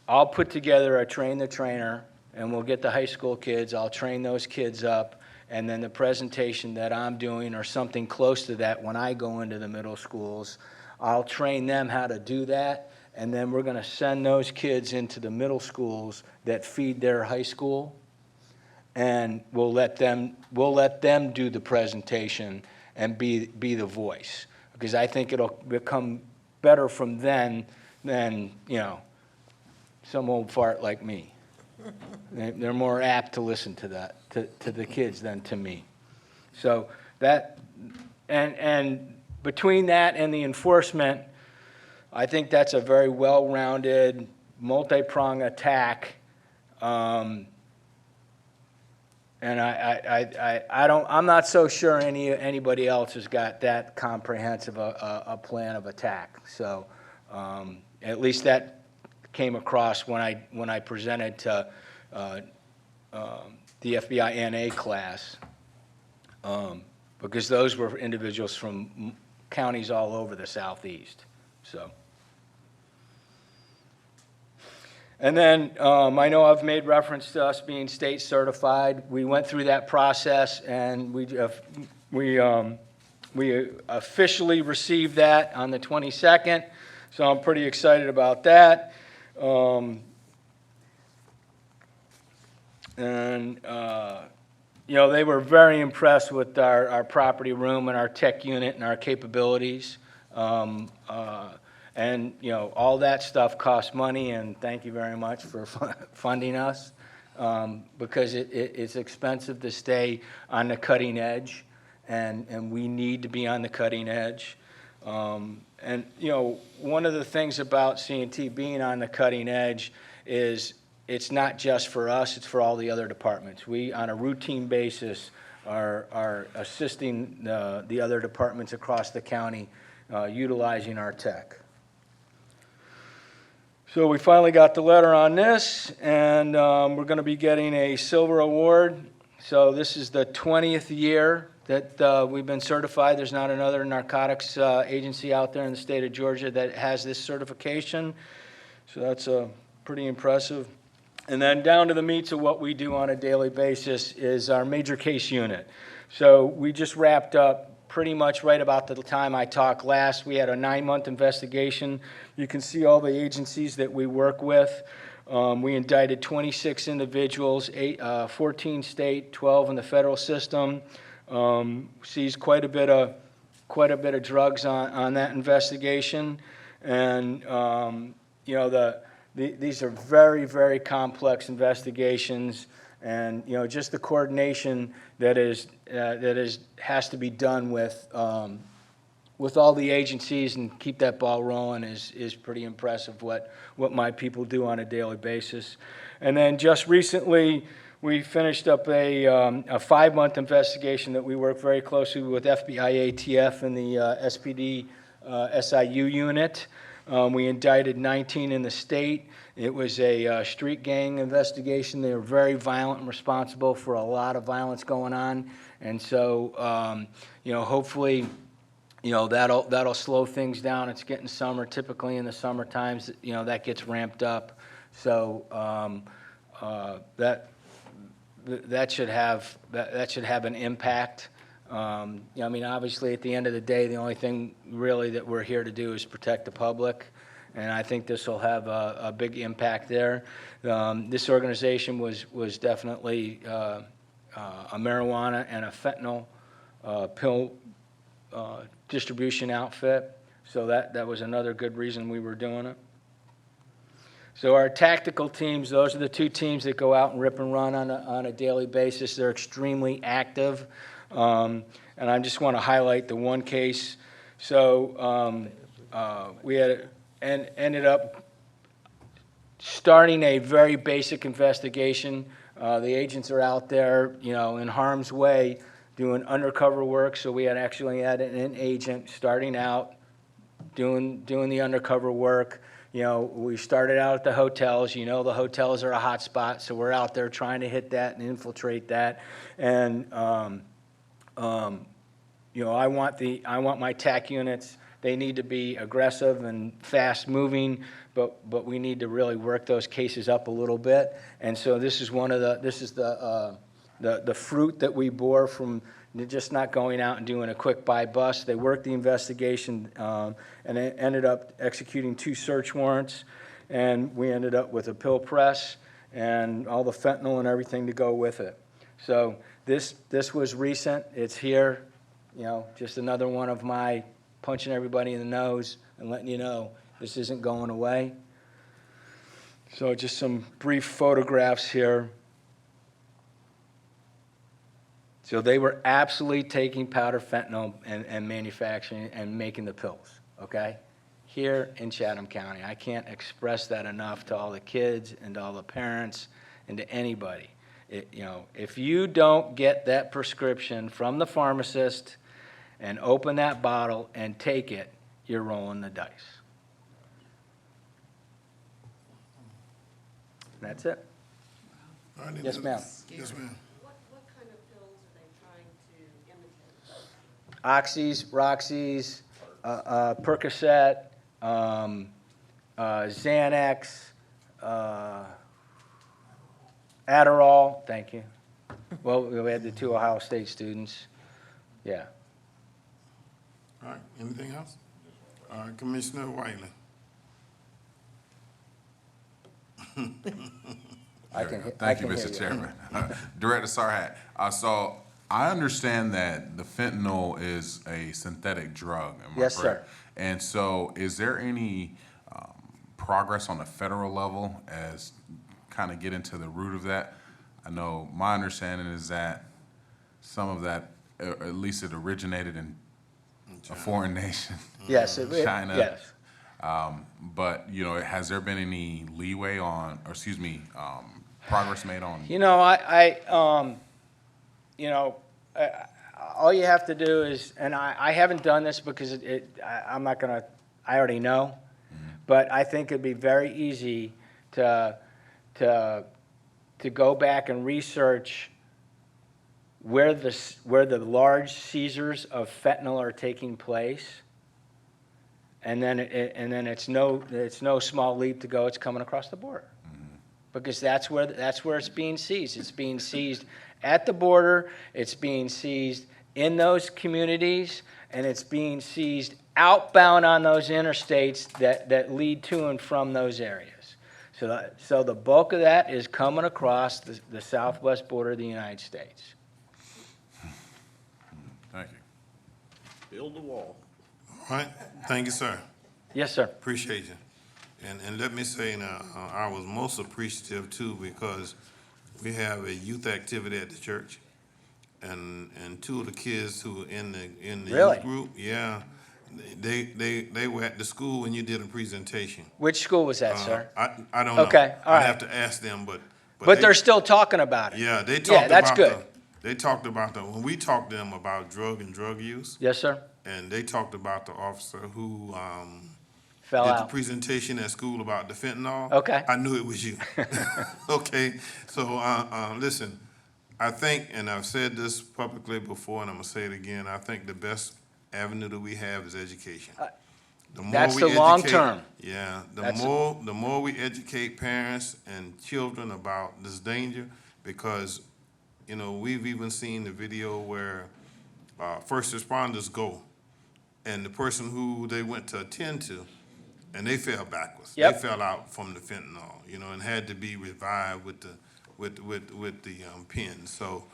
S13: I'll put together a train the trainer, and we'll get the high school kids, I'll train those kids up, and then the presentation that I'm doing or something close to that when I go into the middle schools, I'll train them how to do that, and then we're going to send those kids into the middle schools that feed their high school, and we'll let them do the presentation and be the voice, because I think it'll become better from then than, some old fart like me. They're more apt to listen to that, to the kids than to me. So and between that and the enforcement, I think that's a very well-rounded, multi-pronged attack. And I'm not so sure anybody else has got that comprehensive a plan of attack. So at least that came across when I presented to the FBI NA class, because those were individuals from counties all over the southeast. So. And then I know I've made reference to us being state certified. We went through that process, and we officially received that on the 22nd. So I'm pretty excited about that. You know, they were very impressed with our property room and our tech unit and our capabilities. And, you know, all that stuff costs money, and thank you very much for funding us, because it's expensive to stay on the cutting edge, and we need to be on the cutting edge. And, you know, one of the things about C&T being on the cutting edge is it's not just for us, it's for all the other departments. We, on a routine basis, are assisting the other departments across the county utilizing our tech. So we finally got the letter on this, and we're going to be getting a silver award. So this is the 20th year that we've been certified. There's not another narcotics agency out there in the state of Georgia that has this certification. So that's pretty impressive. And then down to the meats of what we do on a daily basis is our major case unit. So we just wrapped up pretty much right about the time I talked last. We had a 9-month investigation. You can see all the agencies that we work with. We indicted 26 individuals, 14 state, 12 in the federal system. Seized quite a bit of drugs on that investigation, and you know these are very, very complex investigations, and you know just the coordination that has to be done with all the agencies and keep that ball rolling is pretty impressive. What my people do on a daily basis, and then just recently we finished up a 5-month investigation that we work very closely with FBI ATF and the SPD SIU unit. We indicted 19 in the state. It was a street gang investigation. They were very violent and responsible for a lot of violence going on. And so, you know, hopefully, you know, that'll slow things down. It's getting summer. Typically in the summer times, you know, that gets ramped up. So that should have an impact. You know, I mean, obviously, at the end of the day, the only thing really that we're here to do is protect the public, and I think this will have a big impact there. This organization was definitely a marijuana and a fentanyl pill distribution outfit, so that was another good reason we were doing it. So our tactical teams, those are the 2 teams that go out and rip and run on a daily basis. They're extremely active. And I just want to highlight the one case. So we ended up starting a very basic investigation. The agents are out there, you know, in harm's way doing undercover work. So we actually had an agent starting out doing the undercover work. You know, we started out at the hotels. You know, the hotels are a hot spot, so we're out there trying to hit that and infiltrate that. And you know, I want my TAC units. They need to be aggressive and fast moving, but we need to really work those cases up a little bit. And so this is the fruit that we bore from just not going out and doing a quick buy bust. They worked the investigation and it ended up executing 2 search warrants, and we ended up with a pill press and all the fentanyl and everything to go with it. So this was recent. It's here. You know, just another one of my punching everybody in the nose and letting you know this isn't going away. So just some brief photographs here. So they were absolutely taking powder fentanyl and manufacturing and making the pills, okay? Here in Chatham County. I can't express that enough to all the kids and to all the parents and to anybody. You know, if you don't get that prescription from the pharmacist and open that bottle and take it, you're rolling the dice. That's it.
S2: All right,
S13: Yes, ma'am.
S2: Yes, ma'am.
S3: What kind of pills are they trying to imitate?
S13: Oxys, Roxys, Percocet, Xanax, Adderall, thank you. Well, we had the 2 Ohio State students, yeah.
S2: All right, anything else? Commissioner Wiley.
S9: Thank you, Mr. Chairman. Director Sarhat, so I understand that the fentanyl is a synthetic drug, am I
S13: Yes,
S9: correct?
S13: sir.
S9: And so is there any progress on the federal level as kind of get into the root of that? I know my understanding is that some of that, at least it originated in a foreign nation.
S13: Yes,
S9: China.
S13: yes.
S9: But, you know, has there been any leeway on, or excuse me, progress made on?
S13: You know, all you have to do is, and I haven't done this because I'm not gonna, I already know, but I think it'd be very easy to go back and research where the large seizures of fentanyl are taking place, and then it's no small leap to go. It's coming across the border, because that's where it's being seized. It's being seized at the border. It's being seized in those communities, and it's being seized outbound on those interstates that lead to and from those areas. So the bulk of that is coming across the southwest border of the United States.
S9: Thank you.
S10: Build the wall.
S2: All right, thank you, sir.
S13: Yes, sir.
S2: Appreciate you. And let me say now, I was most appreciative too, because we have a youth activity at the church. And 2 of the kids who were in the
S13: Really?
S2: youth group, yeah, they were at the school when you did a presentation.
S13: Which school was that, sir?
S2: I don't know.
S13: Okay, all
S2: I'd
S13: right.
S2: have to ask them, but
S13: They're still talking about it.
S2: yeah, they talked
S13: that's
S2: about
S13: good.
S2: they talked about when we talked to them about drug and drug use,
S13: Yes, sir.
S2: and they talked about the officer who
S13: Fell
S2: did the
S13: out.
S2: presentation at school about the fentanyl.
S13: Okay.
S2: I knew it was you. Okay, so listen, I think, and I've said this publicly before, and I'm gonna say it again, I think the best avenue that we have is education. The more
S13: That's
S2: we
S13: the long
S2: educate-
S13: term.
S2: Yeah,
S13: That's-
S2: the more we educate parents and children about this danger, because, you know, we've even seen the video where first responders go, and the person who they went to attend to, and they fell backwards.
S13: Yep.
S2: They fell out from the fentanyl, you know, and had to be revived with the pen. So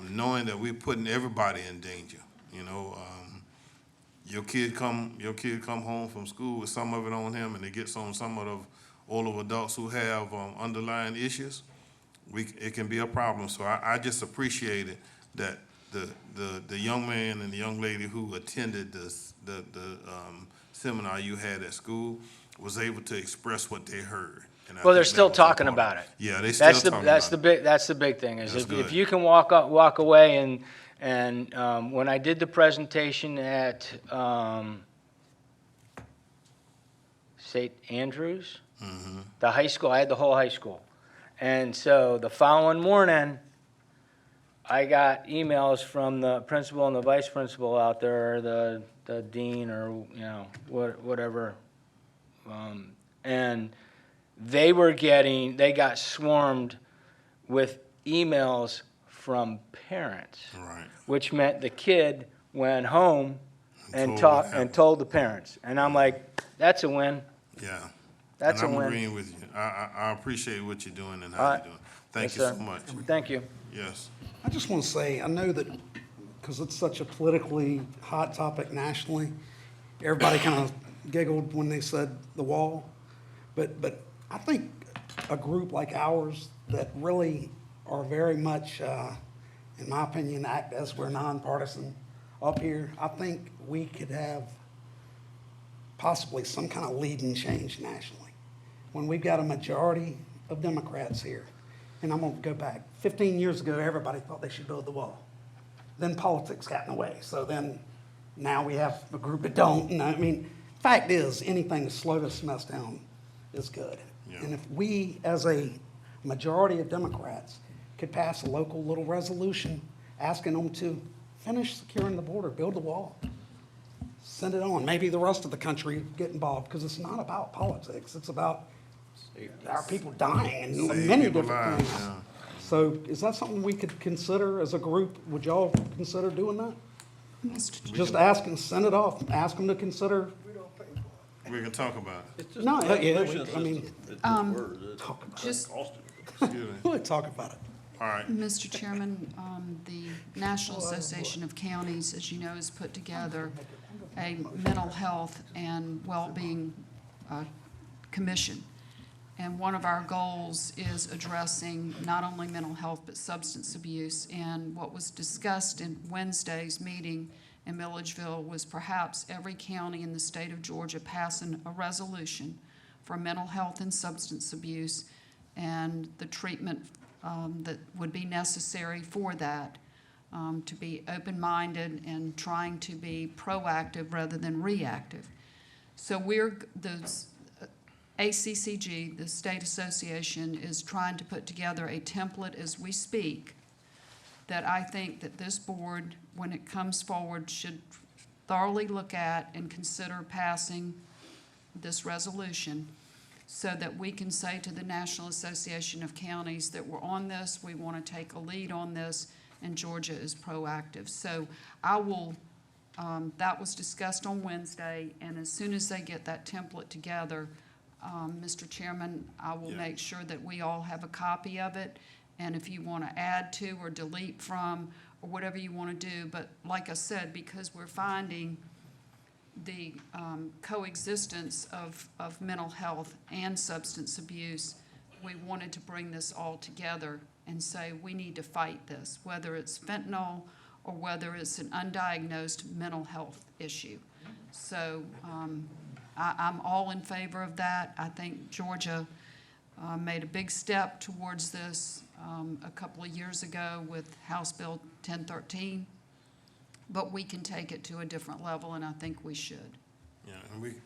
S2: knowing that we're putting everybody in danger, you know, your kid come home from school with some of it on him, and they get some of the older adults who have underlying issues, it can be a problem. So I just appreciated that the young man and the young lady who attended the seminar you had at school was able to express what they heard. And I
S13: Well, they're
S2: think that
S13: still
S2: was
S13: talking
S2: important.
S13: about it.
S2: Yeah, they still talking about it.
S13: That's the big thing, is
S2: That's
S13: if
S2: good.
S13: you can walk away and when I did the presentation at St. Andrews, the high school, I had the whole high school. And so the following morning, I got emails from the principal and the vice principal out there, or the dean, or, you know, whatever. And they got swarmed with emails from parents.
S2: Right.
S13: Which meant the kid went home and
S2: told
S13: told the parents. And I'm like, that's a win.
S2: Yeah.
S13: That's
S2: and
S13: a
S2: I'm
S13: win.
S2: agreeing with you. I appreciate what you're doing and
S13: All
S2: how
S13: right.
S2: you're doing. Thank
S13: Yes,
S2: you
S13: sir.
S2: so much.
S13: Thank you.
S2: Yes.
S5: I just want to say, I know that because it's such a politically hot topic nationally, everybody kind of giggled when they said the wall. But I think a group like ours that really are very much in my opinion, act as we're nonpartisan up here. I think we could have possibly some kind of lead and change nationally. When we've got a majority of Democrats here, and I'm gonna go back, 15 years ago, everybody thought they should build the wall. Then politics got in the way, so then now we have a group that don't, and I mean, fact is, anything to slow this mess down is good.
S2: Yeah.
S5: And if we, as a majority of Democrats, could pass a local little resolution asking them to finish securing the border, build the wall, send it on. Maybe the rest of the country get involved, because it's not about politics. It's about our people dying and
S2: Save
S5: many
S2: people
S5: different
S2: lives,
S5: things.
S2: yeah.
S5: So is that something we could consider as a group? Would y'all consider doing that? Just ask and send it off. Ask them to consider.
S2: We can talk about it.
S10: It's just
S5: No,
S10: a
S5: yeah,
S10: resolution
S5: I mean,
S10: system. It's just words.
S5: talk about
S6: Just,
S2: Excuse me.
S5: it. We'll talk about it.
S2: All right.
S6: Mr. Chairman, the National Association of Counties, as you know, has put together a mental health and well-being commission. And one of our goals is addressing not only mental health, but substance abuse. And what was discussed in Wednesday's meeting in Milledgeville was perhaps every county in the state of Georgia passing a resolution for mental health and substance abuse and the treatment that would be necessary for that, to be open-minded and trying to be proactive rather than reactive. So the ACCG, the state association, is trying to put together a template as we speak that I think that this board, when it comes forward, should thoroughly look at and consider passing this resolution so that we can say to the National Association of Counties that we're on this, we want to take a lead on this, and Georgia is proactive. So I will, that was discussed on Wednesday, and as soon as they get that template together, Mr. Chairman, I will
S2: Yeah.
S6: make sure that we all have a copy of it, and if you want to add to or delete from, or whatever you want to do, but like I said, because we're finding the coexistence of mental health and substance abuse, we wanted to bring this all together and say we need to fight this, whether it's fentanyl or whether it's an undiagnosed mental health issue. So I'm all in favor of that. I think Georgia made a big step towards this a couple of years ago with House Bill 1013, but we can take it to a different level, and I think we should.
S2: Yeah,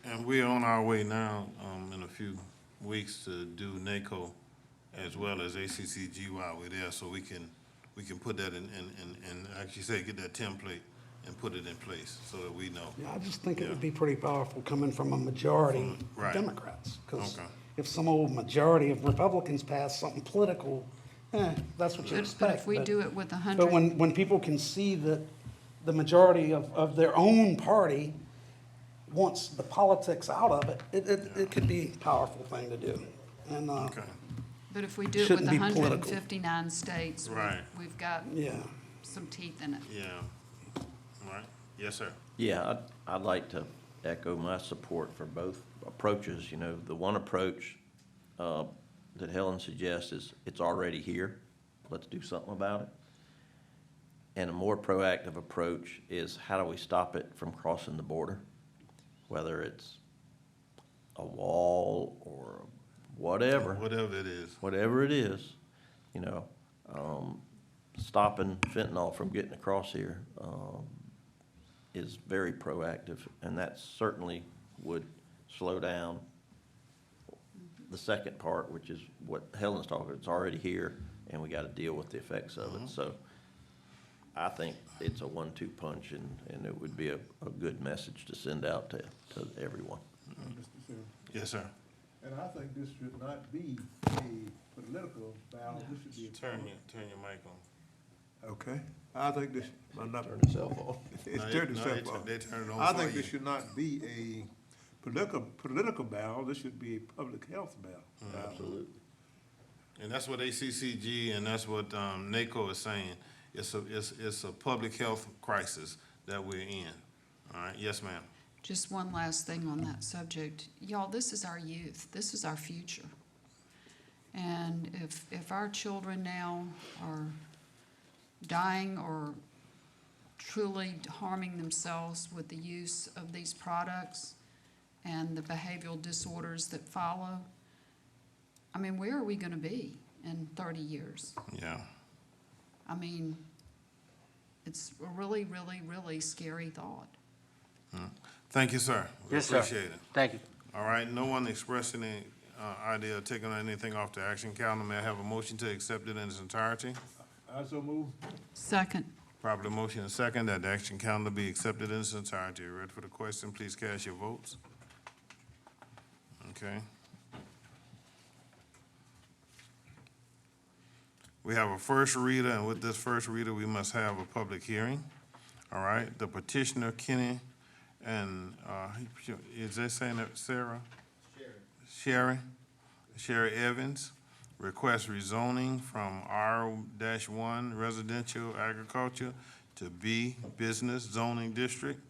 S2: and we're on our way now, in a few weeks to do NACO as well as ACCG while we're there, so we can put that in, like you say, get that template and put it in place so that we know.
S5: Yeah, I just think it
S2: Yeah.
S5: would be pretty powerful coming from a majority
S2: Right.
S5: of Democrats. Because
S2: Okay.
S5: if some old majority of Republicans pass something political, that's what you
S6: But
S5: expect.
S6: if we do it with
S5: But
S6: 100,
S5: when people can see that the majority of their own party wants the politics out of it, it could be a powerful thing to do. And,
S2: Okay,
S6: but if we do it with
S5: shouldn't be political.
S6: 159 states,
S2: Right.
S6: we've got
S5: yeah.
S6: some teeth in it.
S2: yeah. All right, yes, sir.
S10: Yeah, I'd like to echo my support for both approaches. You know, the one approach that Helen suggests is it's already here. Let's do something about it. And a more proactive approach is how do we stop it from crossing the border? Whether it's a wall or whatever.
S2: Whatever it is.
S10: Whatever it is, you know, stopping fentanyl from getting across here is very proactive, and that certainly would slow down the second part, which is what Helen's talking about. It's already here, and we got to deal with the effects of it. So I think it's a 1-2 punch, and it would be a good message to send out to everyone.
S12: Mr. Chairman,
S2: Yes, sir.
S12: and I think this should not be a political battle, this should be a.
S2: Turn your mic on.
S12: Okay, I think this, I'm not.
S10: Turn itself off.
S12: It's
S2: No,
S12: turned
S2: no,
S12: itself off.
S2: they turned it on
S12: I
S2: for
S12: think
S2: you.
S12: this should not be a political battle, this should be a public health battle.
S10: Absolutely.
S2: And that's what ACCG and that's what NACO is saying. It's a public health crisis that we're in. All right, yes, ma'am.
S6: Just one last thing on that subject. Y'all, this is our youth. This is our future. And if our children now are dying or truly harming themselves with the use of these products and the behavioral disorders that follow, I mean, where are we gonna be in 30 years?
S2: Yeah.
S6: I mean, it's a really, really, really scary thought.
S2: Thank you, sir. We
S13: Yes, sir.
S2: appreciate it.
S13: Thank you.
S2: All right, no one expressed any idea of taking anything off the action calendar. May I have a motion to accept it in its entirety?
S12: I so move.
S6: Second.
S2: Properly motion and second that the action calendar be accepted in its entirety. Ready for the question? Please cast your votes. Okay. We have a first reader, and with this first reader, we must have a public hearing. All right, the petitioner, Kenny, and, is that saying that Sarah? Sherry Evans, requests rezoning from R-1 residential agriculture to B business zoning district.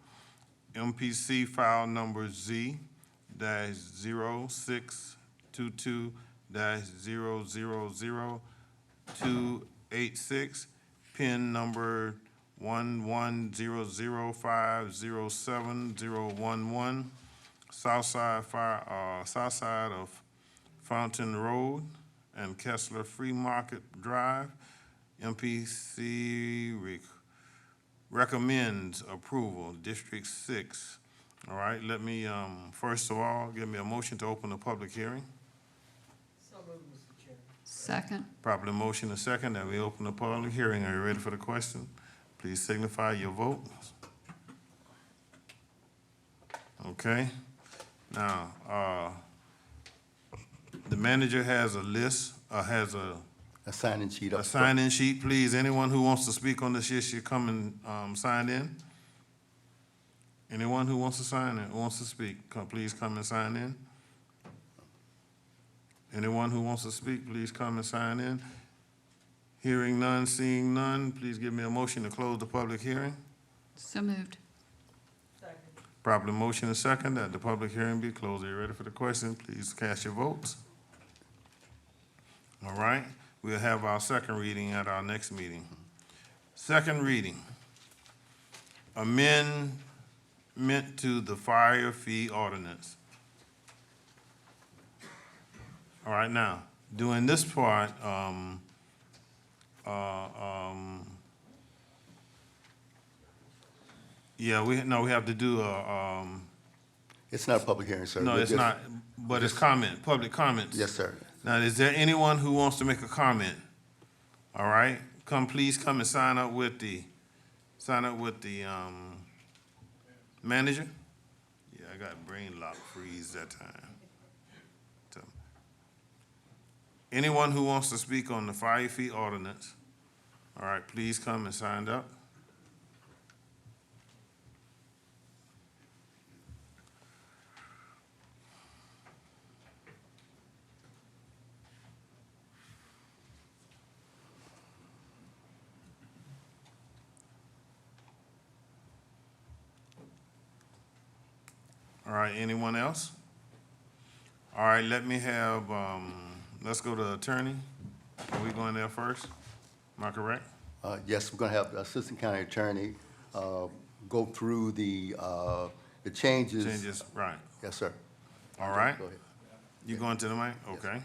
S2: MPC file number Z-0622-0000286, PIN number 1100507011, south side of Fountain Road and Kessler Free Market Drive. MPC recommends approval, District 6. All right, let me, first of all, give me a motion to open the public hearing.
S6: Second.
S2: Properly motion and second that we open the public hearing. Are you ready for the question? Please signify your vote. Okay. Now, the manager has a list, has a
S7: sign-in sheet up
S2: a
S7: front.
S2: sign-in sheet, please. Anyone who wants to speak on this issue, come and sign in. Anyone who wants to sign in, wants to speak, please come and sign in. Anyone who wants to speak, please come and sign in. Hearing none, seeing none, please give me a motion to close the public hearing.
S6: So moved.
S2: Properly motion and second that the public hearing be closed. Are you ready for the question? Please cast your votes. All right, we'll have our second reading at our next meeting. Second reading, amendment to the fire fee ordinance. All right, now, doing this part, yeah, we have to do a,
S7: It's not a public hearing, sir.
S2: no,
S7: We're
S2: it's
S7: just-
S2: not, but it's comment, public comments.
S7: Yes, sir.
S2: Now, is there anyone who wants to make a comment? All right, please come and sign up with the manager. Yeah, I got brain lock freeze that time. So, anyone who wants to speak on the fire fee ordinance, all right, please come and sign up. All right, anyone else? All right, let me have, let's go to attorney. Are we going there first? Am I correct?
S7: Yes, we're going to have the Assistant County Attorney go through the changes.
S2: Changes, right.
S7: Yes, sir.
S2: All right.
S7: Go ahead.
S2: You going to the mic? Okay.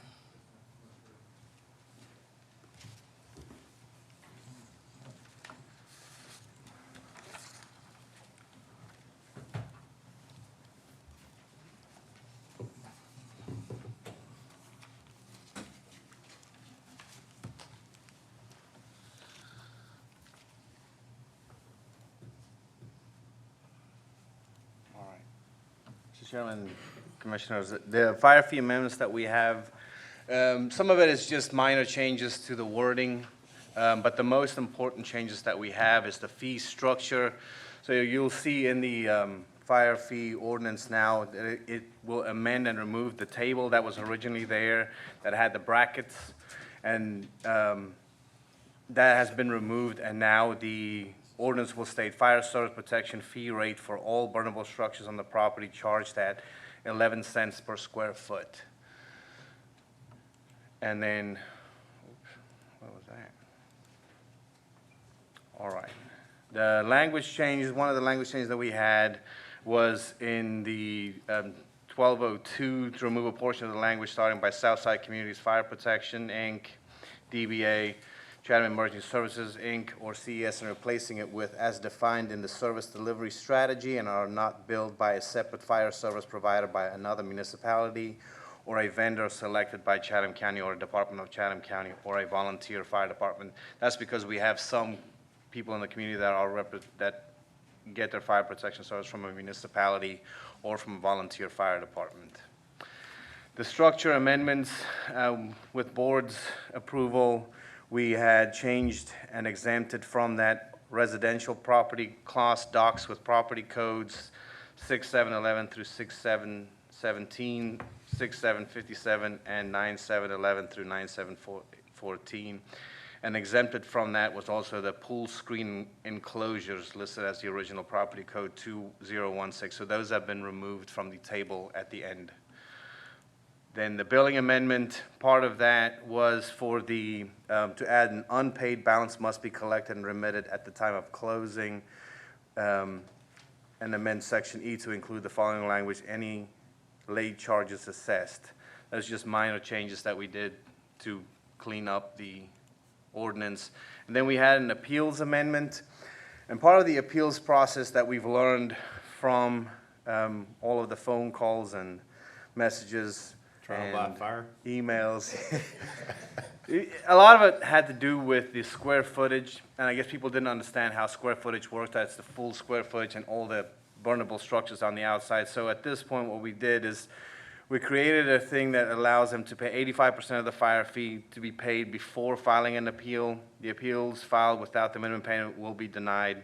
S13: All right. Mr. Chairman, Commissioners, the fire fee amendments that we have, some of it is just minor changes to the wording, but the most important changes that we have is the fee structure. So you'll see in the fire fee ordinance now that it will amend and remove the table that was originally there that had the brackets, and that has been removed, and now the ordinance will state fire service protection fee rate for all burnable structures on the property charged at 11 cents per square foot. And then, oops, what was that? All right. The language changes, one of the language changes that we had was in the 1202 to remove a portion of the language starting by Southside Communities Fire Protection, Inc., DBA, Chatham Emergency Services, Inc., or CES, and replacing it with as defined in the service delivery strategy and are not billed by a separate fire service provider by another municipality or a vendor selected by Chatham County or a Department of Chatham County or a volunteer fire department. That's because we have some people in the community that are that get their fire protection service from a municipality or from a volunteer fire department. The structure amendments, with board's approval, we had changed and exempted from that residential property class docks with property codes 6711 through 6717, 6757, and 9711 through 9714. And exempted from that was also the pool screen enclosures listed as the original property code 2016. So those have been removed from the table at the end. Then the billing amendment, part of that was for the, to add an unpaid balance must be collected and remitted at the time of closing, and amend section E to include the following language: any late charges assessed. Those are just minor changes that we did to clean up the ordinance. And then we had an appeals amendment. And part of the appeals process that we've learned from all of the phone calls and messages
S10: Trial by fire?
S13: emails. A lot of it had to do with the square footage, and I guess people didn't understand how square footage worked. That's the full square footage and all the burnable structures on the outside. So at this point, what we did is we created a thing that allows them to pay 85% of the fire fee to be paid before filing an appeal. The appeals filed without the minimum payment will be denied.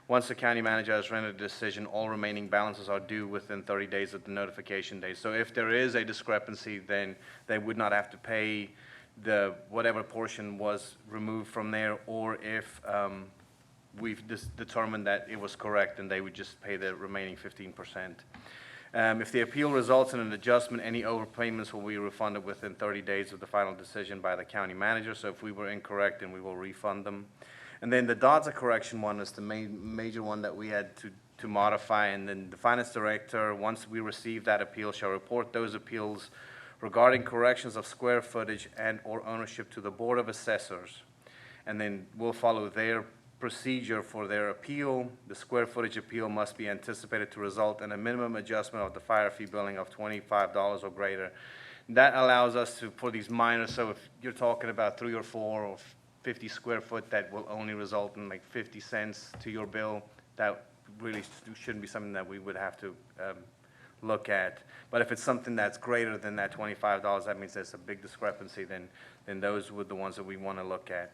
S13: Once the county manager has rendered a decision, all remaining balances are due within 30 days of the notification date. So if there is a discrepancy, then they would not have to pay the whatever portion was removed from there, or if we've determined that it was correct, then they would just pay the remaining 15%. If the appeal results in an adjustment, any overpayments will be refunded within 30 days of the final decision by the county manager. So if we were incorrect, then we will refund them. And then the DOTSA correction one is the major one that we had to modify. And then the finance director, once we receive that appeal, shall report those appeals regarding corrections of square footage and or ownership to the Board of Assessors. And then we'll follow their procedure for their appeal. The square footage appeal must be anticipated to result in a minimum adjustment of the fire fee billing of $25 or greater. That allows us to, for these minor, so if you're talking about 3 or 4 or 50 square foot, that will only result in like 50 cents to your bill. That really shouldn't be something that we would have to look at. But if it's something that's greater than that $25, that means there's a big discrepancy, then those would the ones that we want to look at.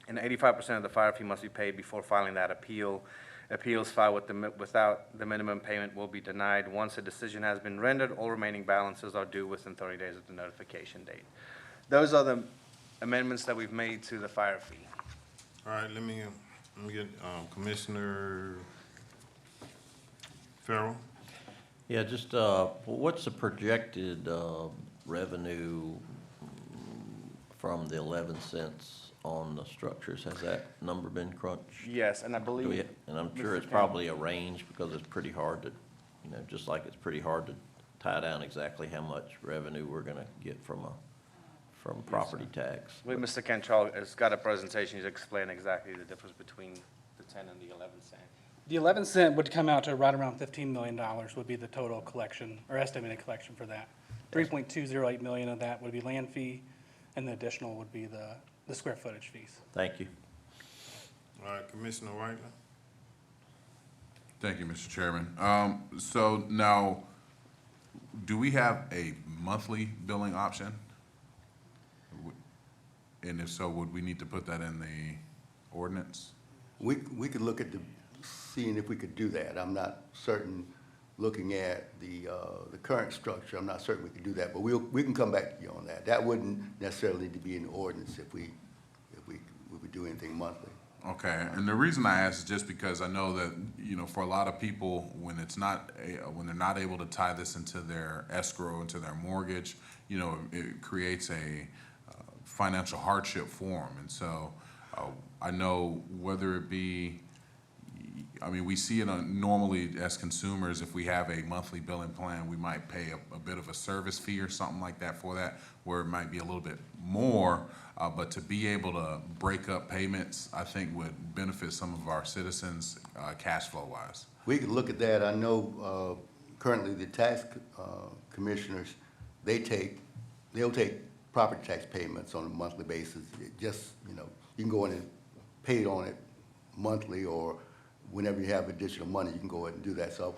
S13: And 85% of the fire fee must be paid before filing that appeal. Appeals filed without the minimum payment will be denied. Once a decision has been rendered, all remaining balances are due within 30 days of the notification date. Those are the amendments that we've made to the fire fee.
S2: All right, let me get Commissioner Farrell.
S10: Yeah, just, what's the projected revenue from the 11 cents on the structures? Has that number been crunched?
S13: Yes, and I believe.
S10: And I'm sure it's probably a range, because it's pretty hard to, you know, just like it's pretty hard to tie down exactly how much revenue we're gonna get from property tax.
S13: Wait, Mr. Cantrell has got a presentation to explain exactly the difference between the 10 and the 11 cent.
S15: The 11 cent would come out to right around $15 million would be the total collection, or estimated collection for that. 3.208 million of that would be land fee, and the additional would be the square footage fees.
S10: Thank you.
S2: All right, Commissioner Whiteman.
S9: Thank you, Mr. Chairman. So now, do we have a monthly billing option? And if so, would we need to put that in the ordinance?
S7: We could look at seeing if we could do that. I'm not certain, looking at the current structure, I'm not certain we could do that, but we can come back to you on that. That wouldn't necessarily need to be in the ordinance if we would do anything monthly.
S9: Okay, and the reason I ask is just because I know that, you know, for a lot of people, when they're not able to tie this into their escrow, into their mortgage, you know, it creates a financial hardship for them. And so I know whether it be, I mean, we see it normally as consumers, if we have a monthly billing plan, we might pay a bit of a service fee or something like that for that, where it might be a little bit more, but to be able to break up payments, I think would benefit some of our citizens, cash flow wise.
S7: We could look at that. I know currently the tax commissioners, they'll take property tax payments on a monthly basis. It just, you know, you can go in and pay on it monthly, or whenever you have additional money, you can go ahead and do that. So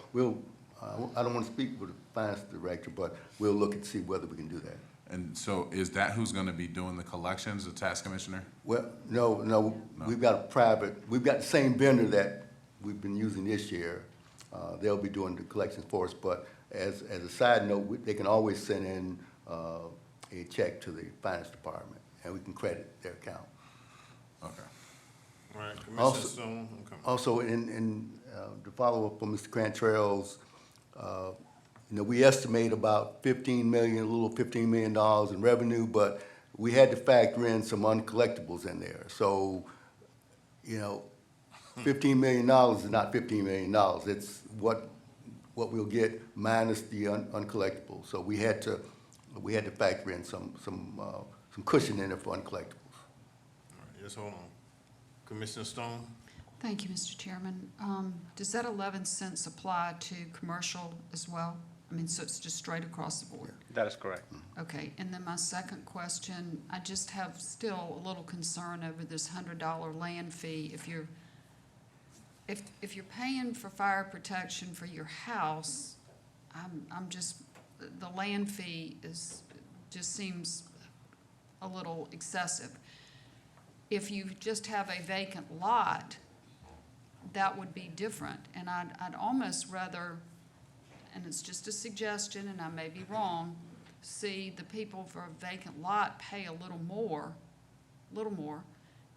S7: I don't want to speak with the finance director, but we'll look and see whether we can do that.
S9: And so is that who's gonna be doing the collections, the tax commissioner?
S7: Well, no, we've got the same vendor that we've been using this year. They'll be doing the collections for us, but as a side note, they can always send in a check to the finance department, and we can credit their account.
S9: Okay.
S2: All right, Commissioner Stone. Okay.
S7: Also, to follow up on Mr. Cantrell's, you know, we estimate about a little $15 million in revenue, but we had to factor in some uncollectibles in there. So, you know, $15 million is not $15 million. It's what we'll get minus the uncollectibles. So we had to factor in some cushion in it for uncollectibles.
S2: All right, yes, hold on. Commissioner Stone?
S6: Thank you, Mr. Chairman. Does that 11 cents apply to commercial as well? I mean, so it's just straight across the board?
S13: That is correct.
S6: Okay, and then my second question, I just have still a little concern over this $100 land fee. If you're paying for fire protection for your house, the land fee just seems a little excessive. If you just have a vacant lot, that would be different, and I'd almost rather, and it's just a suggestion, and I may be wrong, see the people for a vacant lot pay a little more,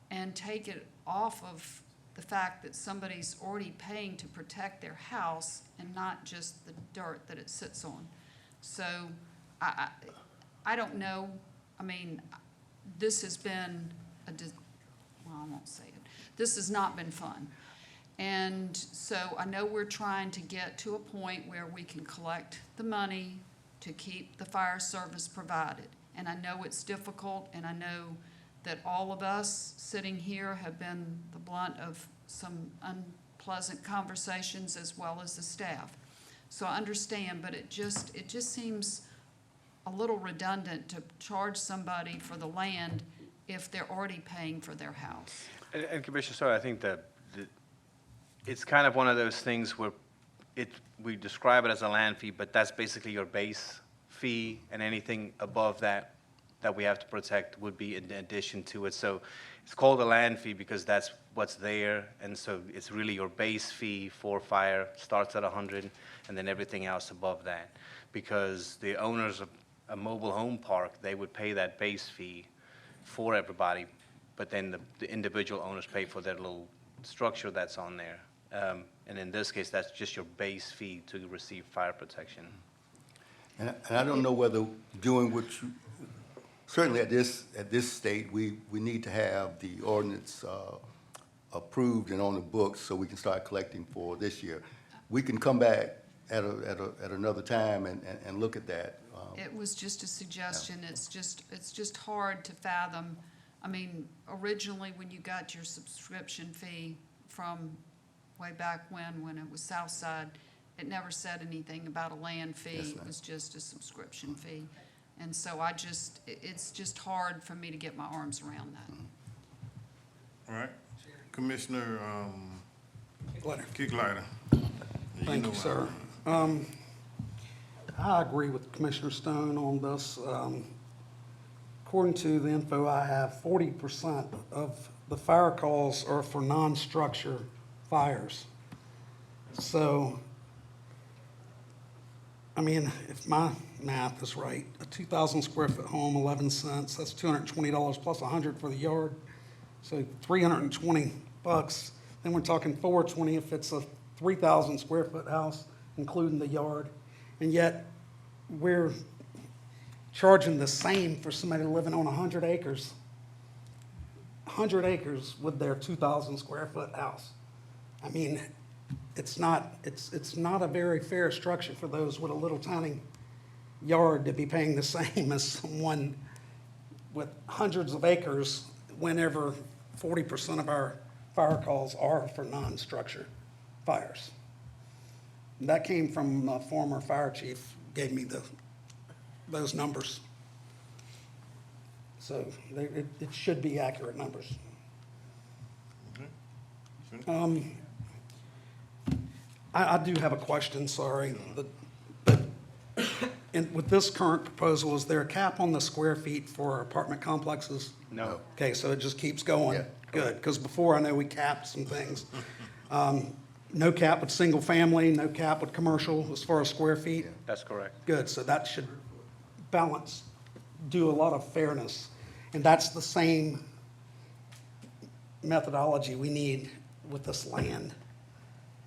S6: and take it off of the fact that somebody's already paying to protect their house and not just the dirt that it sits on. So I don't know. I mean, this has been well, I won't say it. This has not been fun. And so I know we're trying to get to a point where we can collect the money to keep the fire service provided. And I know it's difficult, and I know that all of us sitting here have been the blunt of some unpleasant conversations, as well as the staff. So I understand, but it just seems a little redundant to charge somebody for the land if they're already paying for their house.
S13: And Commissioner Sawyer, I think that it's kind of one of those things where we describe it as a land fee, but that's basically your base fee, and anything above that we have to protect would be in addition to it. So it's called a land fee because that's what's there, and so it's really your base fee for fire starts at 100, and then everything else above that. Because the owners of a mobile home park, they would pay that base fee for everybody, but then the individual owners pay for their little structure that's on there. And in this case, that's just your base fee to receive fire protection.
S7: And I don't know whether doing what you, certainly at this state, we need to have the ordinance approved and on the books so we can start collecting for this year. We can come back at another time and look at that.
S6: It was just a suggestion. Yeah. It's just hard to fathom. I mean, originally when you got your subscription fee from way back when it was Southside, it never said anything about a land fee. Yes, it was just a subscription fee. And so it's just hard for me to get my arms around that.
S2: All right. Commissioner
S5: Kicklighter. Thank you, sir. I agree with Commissioner Stone on this. According to the info I have, 40% of the fire calls are for non-structure fires. So, I mean, if my math is right, a 2,000 square foot home, 11 cents, that's $220 plus 100 for the yard. So $320. Then we're talking $420 if it's a 3,000 square foot house, including the yard. And yet, we're charging the same for somebody living on 100 acres. 100 acres with their 2,000 square foot house. I mean, it's not a very fair structure for those with a little tiny yard to be paying the same as someone with hundreds of acres whenever 40% of our fire calls are for non-structure fires. And that came from a former fire chief, gave me those numbers. So it should be accurate numbers. I do have a question, sorry. With this current proposal, is there a cap on the square feet for apartment complexes?
S13: No.
S5: Okay, so it just keeps going?
S7: Yeah.
S5: Good, because before I know we capped some things. No cap with single family, no cap with commercial as far as square feet?
S13: That's correct.
S5: Good, so that should balance, do a lot of fairness. And that's the same methodology we need with this land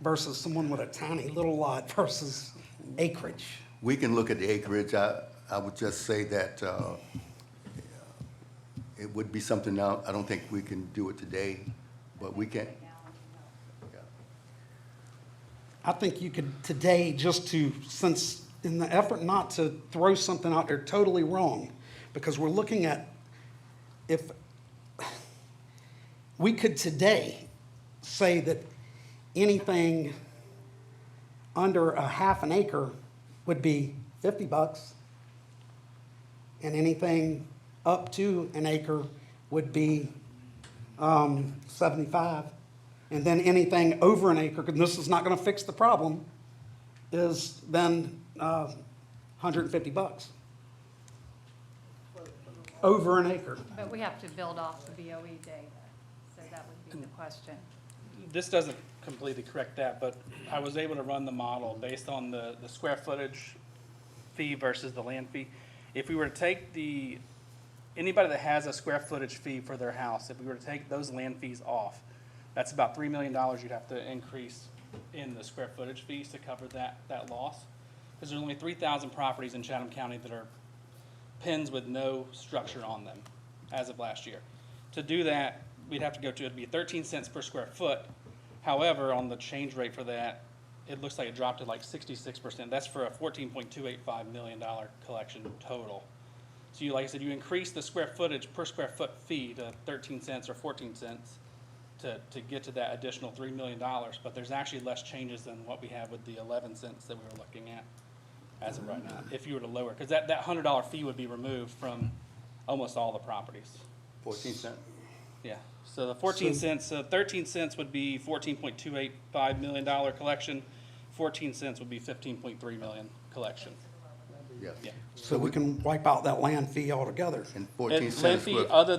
S5: versus someone with a tiny little lot versus acreage.
S7: We can look at the acreage. I would just say that it would be something now, I don't think we can do it today, but we can.
S5: I think you could today just to, since in the effort not to throw something out there totally wrong, because we're looking at if we could today say that anything under a half an acre would be $50, and anything up to an acre would be 75. And then anything over an acre, and this is not gonna fix the problem, is then $150. Over an acre.
S16: But we have to build off the BOE data, so that would be the question.
S15: This doesn't completely correct that, but I was able to run the model based on the square footage fee versus the land fee. If we were to take anybody that has a square footage fee for their house, if we were to take those land fees off, that's about $3 million you'd have to increase in the square footage fees to cover that loss. Because there's only 3,000 properties in Chatham County that are pins with no structure on them as of last year. To do that, we'd have to go to, it'd be 13 cents per square foot. However, on the change rate for that, it looks like it dropped to like 66%. That's for a $14.285 million collection total. So you, like I said, you increase the square footage per square foot fee to 13 cents or 14 cents to get to that additional $3 million, but there's actually less changes than what we have with the 11 cents that we were looking at as of right now, if you were to lower, because that $100 fee would be removed from almost all the properties.
S7: 14 cents?
S15: Yeah, so the 14 cents, 13 cents would be $14.285 million collection, 14 cents would be $15.3 million collection.
S7: Yeah.
S15: Yeah.
S5: So we can wipe out that land fee altogether.
S7: And 14
S15: And
S7: cents.
S15: land fee, other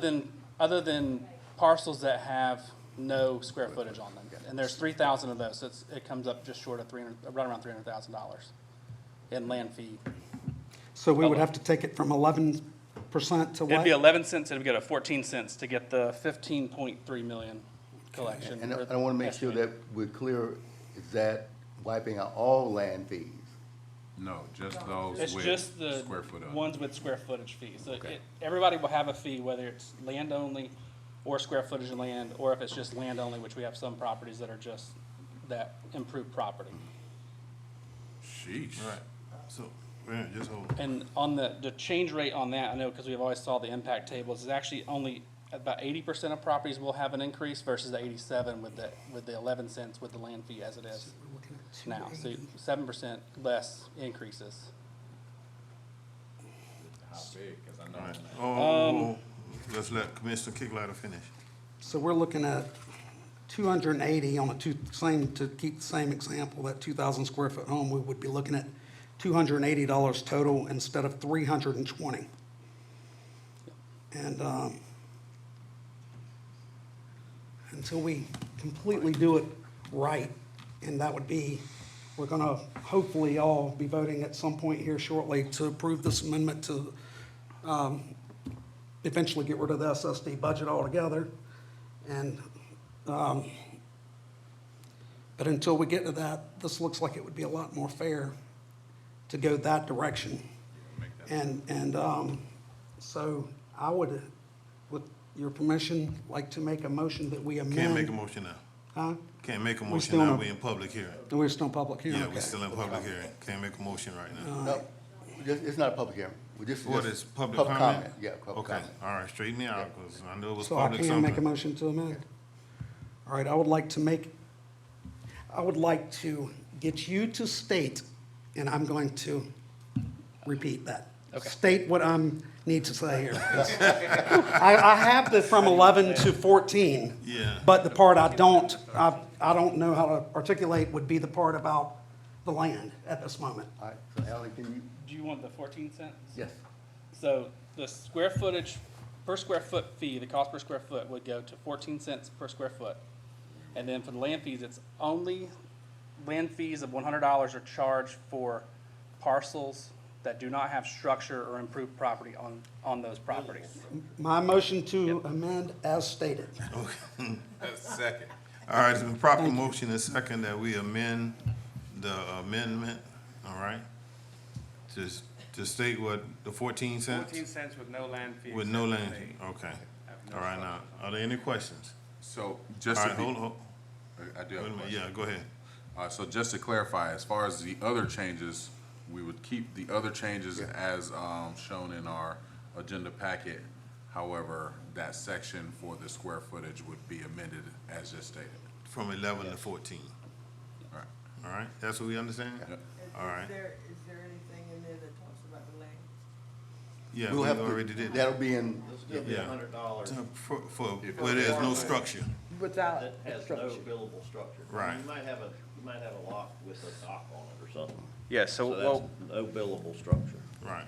S15: than parcels that have no square footage on them, and there's 3,000 of those, so it comes up just short of right around $300,000 in land fee.
S5: So we would have to take it from 11% to what?
S15: It'd be 11 cents, and it'd go to 14 cents to get the 15.3 million collection.
S7: And
S15: or
S7: I want to make sure
S15: estimate.
S7: that we're clear, is that wiping out all land fees?
S9: No, just those
S15: It's
S9: with
S15: just the
S9: square foot on it.
S15: ones with square footage fees. So
S7: Okay.
S15: everybody will have a fee, whether it's land only or square footage of land, or if it's just land only, which we have some properties that are just that improved property.
S9: Sheesh.
S2: Right, so, wait a minute, just hold.
S15: And on the change rate on that, I know because we've always saw the impact tables, is actually only about 80% of properties will have an increase versus the 87 with the 11 cents with the land fee as it is now. So 7% less increases.
S9: How big? Because I
S2: All right.
S9: know.
S2: Let's let Commissioner Kicklighter finish.
S5: So we're looking at 280 on to keep the same example, that 2,000 square foot home, we would be looking at $280 total instead of $320. And until we completely do it right, and that would be, we're gonna hopefully all be voting at some point here shortly to approve this amendment to eventually get rid of the SSD budget altogether. And, but until we get to that, this looks like it would be a lot more fair to go that direction. And so I would, with your permission, like to make a motion that we amend.
S2: Can't make a motion now.
S5: Huh?
S2: Can't make a
S5: We
S2: motion
S5: still
S2: now,
S5: in a-
S2: we in public hearing.
S5: We're still in public hearing?
S2: Yeah,
S5: Okay.
S2: we're still in public hearing. Can't make a motion right now.
S7: No, it's not a public hearing. We just-
S2: What
S7: just
S2: is public comment?
S7: Yeah, public
S2: Okay,
S7: comment.
S2: all right, straighten me out, because I know it was
S5: So I
S2: public
S5: can make a
S2: something.
S5: motion to amend? All right, I would like to get you to state, and I'm going to repeat that.
S15: Okay.
S5: State what I need to say here. I have the from 11 to 14.
S2: Yeah.
S5: But the part I don't know how to articulate would be the part about the land at this moment.
S7: All right, so Ally, can you?
S15: Do you want the 14 cents?
S7: Yes.
S15: So the square footage, per square foot fee, the cost per square foot would go to 14 cents per square foot. And then for the land fees, it's only land fees of $100 are charged for parcels that do not have structure or improved property on those properties.
S5: My motion to amend as stated.
S9: Second.
S2: All right, it's been proper motion and second that we amend the amendment, all right? To state what, the 14 cents?
S17: 14 cents with no land fee.
S2: With no land,
S17: except
S2: fee.
S17: for
S2: Okay.
S17: the-
S2: All right, now, are there any questions?
S9: So
S2: All
S9: just to
S2: right,
S9: be,
S2: hold on.
S9: I do
S2: Wait
S9: have
S2: a
S9: a
S2: minute,
S9: question.
S2: yeah, go ahead.
S9: So just to clarify, as far as the other changes, we would keep the other changes as shown in our agenda packet. However, that section for the square footage would be amended as just stated.
S2: From 11 to 14.
S9: All right.
S2: All right, that's what we understand?
S9: Yep.
S2: All right.
S11: Is there anything in there that talks about the land?
S2: Yeah,
S7: We'll
S2: we
S7: have to-
S2: already did that.
S7: That'll be in,
S2: Yeah.
S10: $100
S2: For, where there's no structure.
S11: Without
S10: that has no billable structure.
S2: Right.
S10: You might have a lot with a dock on it or something.
S13: Yeah, so
S10: So that's no billable structure.
S2: Right.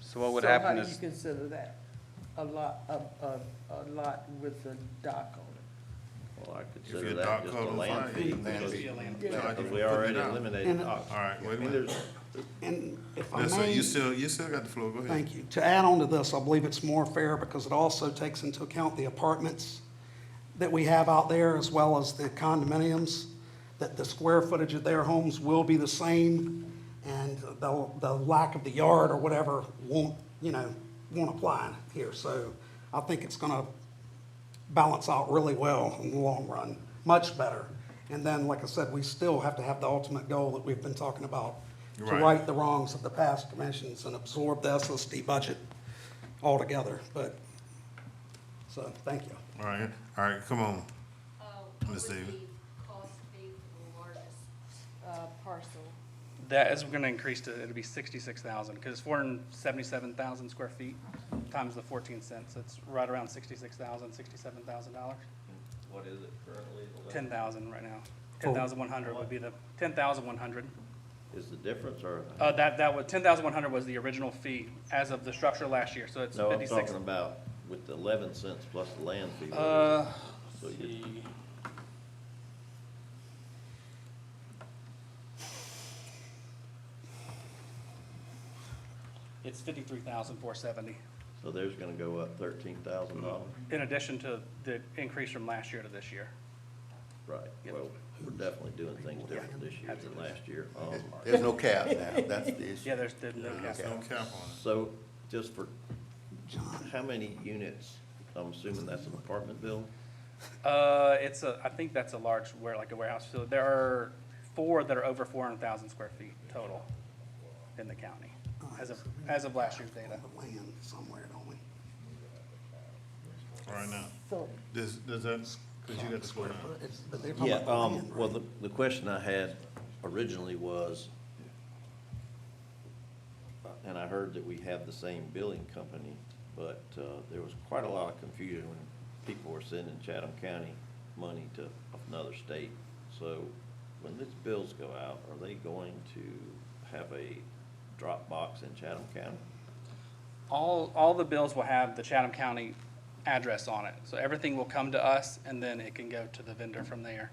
S13: so what would
S11: So
S13: happen
S11: how do you
S13: is,
S11: consider that? A lot with a dock on it?
S10: Well, I
S2: If
S10: consider
S2: your
S10: that
S2: dock
S10: just a
S2: code on
S10: land
S2: fire,
S10: fee.
S2: land
S10: because-
S2: fee.
S10: because
S2: Charge you
S10: we
S2: for
S10: already
S2: putting it out.
S10: eliminated
S5: And-
S10: docks.
S2: All right, wait a
S10: I mean,
S2: minute.
S10: there's,
S5: And if I
S2: Yes, sir,
S5: may.
S2: you still got the floor, go ahead.
S5: Thank you. To add on to this, I believe it's more fair because it also takes into account the apartments that we have out there as well as the condominiums, that the square footage of their homes will be the same and the lack of the yard or whatever won't apply here. So I think it's gonna balance out really well in the long run, much better. And then, like I said, we still have to have the ultimate goal that we've been talking about, to
S2: Right.
S5: right the wrongs of the past dimensions and absorb the SSD budget altogether. But, so, thank you.
S2: All right, come on. Ms. Davis.
S16: cost be for the largest parcel?
S15: That is gonna increase to, it'll be 66,000, because it's 477,000 square feet times the 14 cents. It's right around $66,000, $67,000.
S10: what is it currently?
S15: 10,000 right now. 10,100 would be the, 10,100.
S10: Is the difference or?
S15: That was, 10,100 was the original fee as of the structure last year, so it's
S10: No, I'm
S15: 56.
S10: talking about with the 11 cents plus the land fee.
S15: Uh,
S10: So
S15: let's
S10: you-
S15: see. It's 53,470,
S10: So there's gonna go up $13,000.
S15: in addition to the increase from last year to this year.
S10: Right, well, we're definitely doing things different this year than last year.
S7: there's no cap now, that's the issue.
S15: Yeah, there's no cap.
S2: There's no cap on it.
S10: So just for, how many units? I'm assuming that's an apartment building?
S15: I think that's a large, like a warehouse facility. There are 4 that are over 400,000 square feet total in the county, as of last year's data.
S5: The land somewhere, don't we?
S2: All right, now,
S11: So,
S2: does that, because you got the square now.
S5: But they're talking
S10: Yeah,
S5: about the land,
S10: well,
S5: right?
S10: the question I had originally was, and I heard that we have the same billing company, but there was quite a lot of confusion when people were sending Chatham County money to another state. So when these bills go out, are they going to have a drop box in Chatham County?
S15: All the bills will have the Chatham County address on it. So everything will come to us, and then it can go to the vendor from there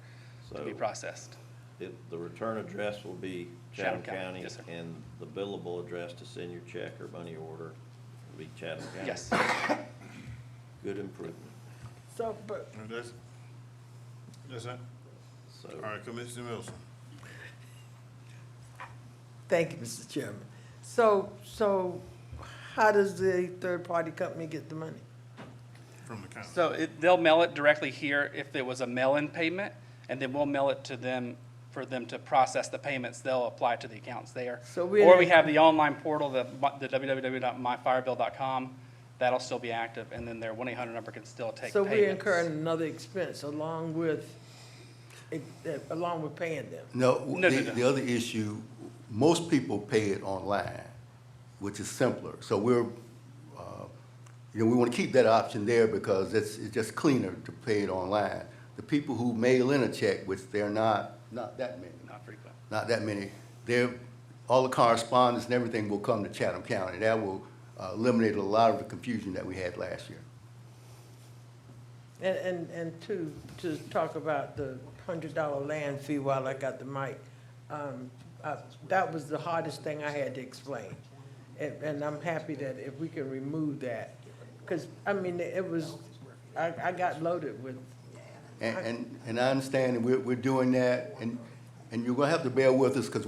S15: to be
S10: So-
S15: processed.
S10: The return address will be
S15: Chatham
S10: Chatham
S15: County,
S10: County,
S15: yes, sir.
S10: and the billable address to send your check or money order will be Chatham County?
S15: Yes.
S10: Good improvement.
S11: so, but,
S2: And that's it?
S10: So,
S2: All right, Commissioner Wilson.
S11: thank you, Mr. Chairman. So how does the third-party company get the money?
S2: from the county?
S15: So they'll mail it directly here if there was a mail-in payment, and then we'll mail it to them for them to process the payments. They'll apply to the accounts there.
S11: So we're
S15: Or we
S11: not-
S15: have the online portal, the www.myfirebill.com. That'll still be active, and then their 1-800 number can still take
S11: So
S15: payments.
S11: we're incurring another expense along with paying them?
S7: No,
S15: No.
S7: the other issue, most people pay it online, which is simpler. So we're, we want to keep that option there because it's just cleaner to pay it online. The people who mail in a check, which they're not that many.
S15: Not frequent.
S7: Not that many. All the correspondence and everything will come to Chatham County. That will eliminate a lot of the confusion that we had last year.
S11: And to talk about the $100 land fee while I got the mic, that was the hardest thing I had to explain. And I'm happy that if we can remove that, because, I mean, I got loaded with.
S7: And I understand, and we're doing that, and you're gonna have to bear with us, because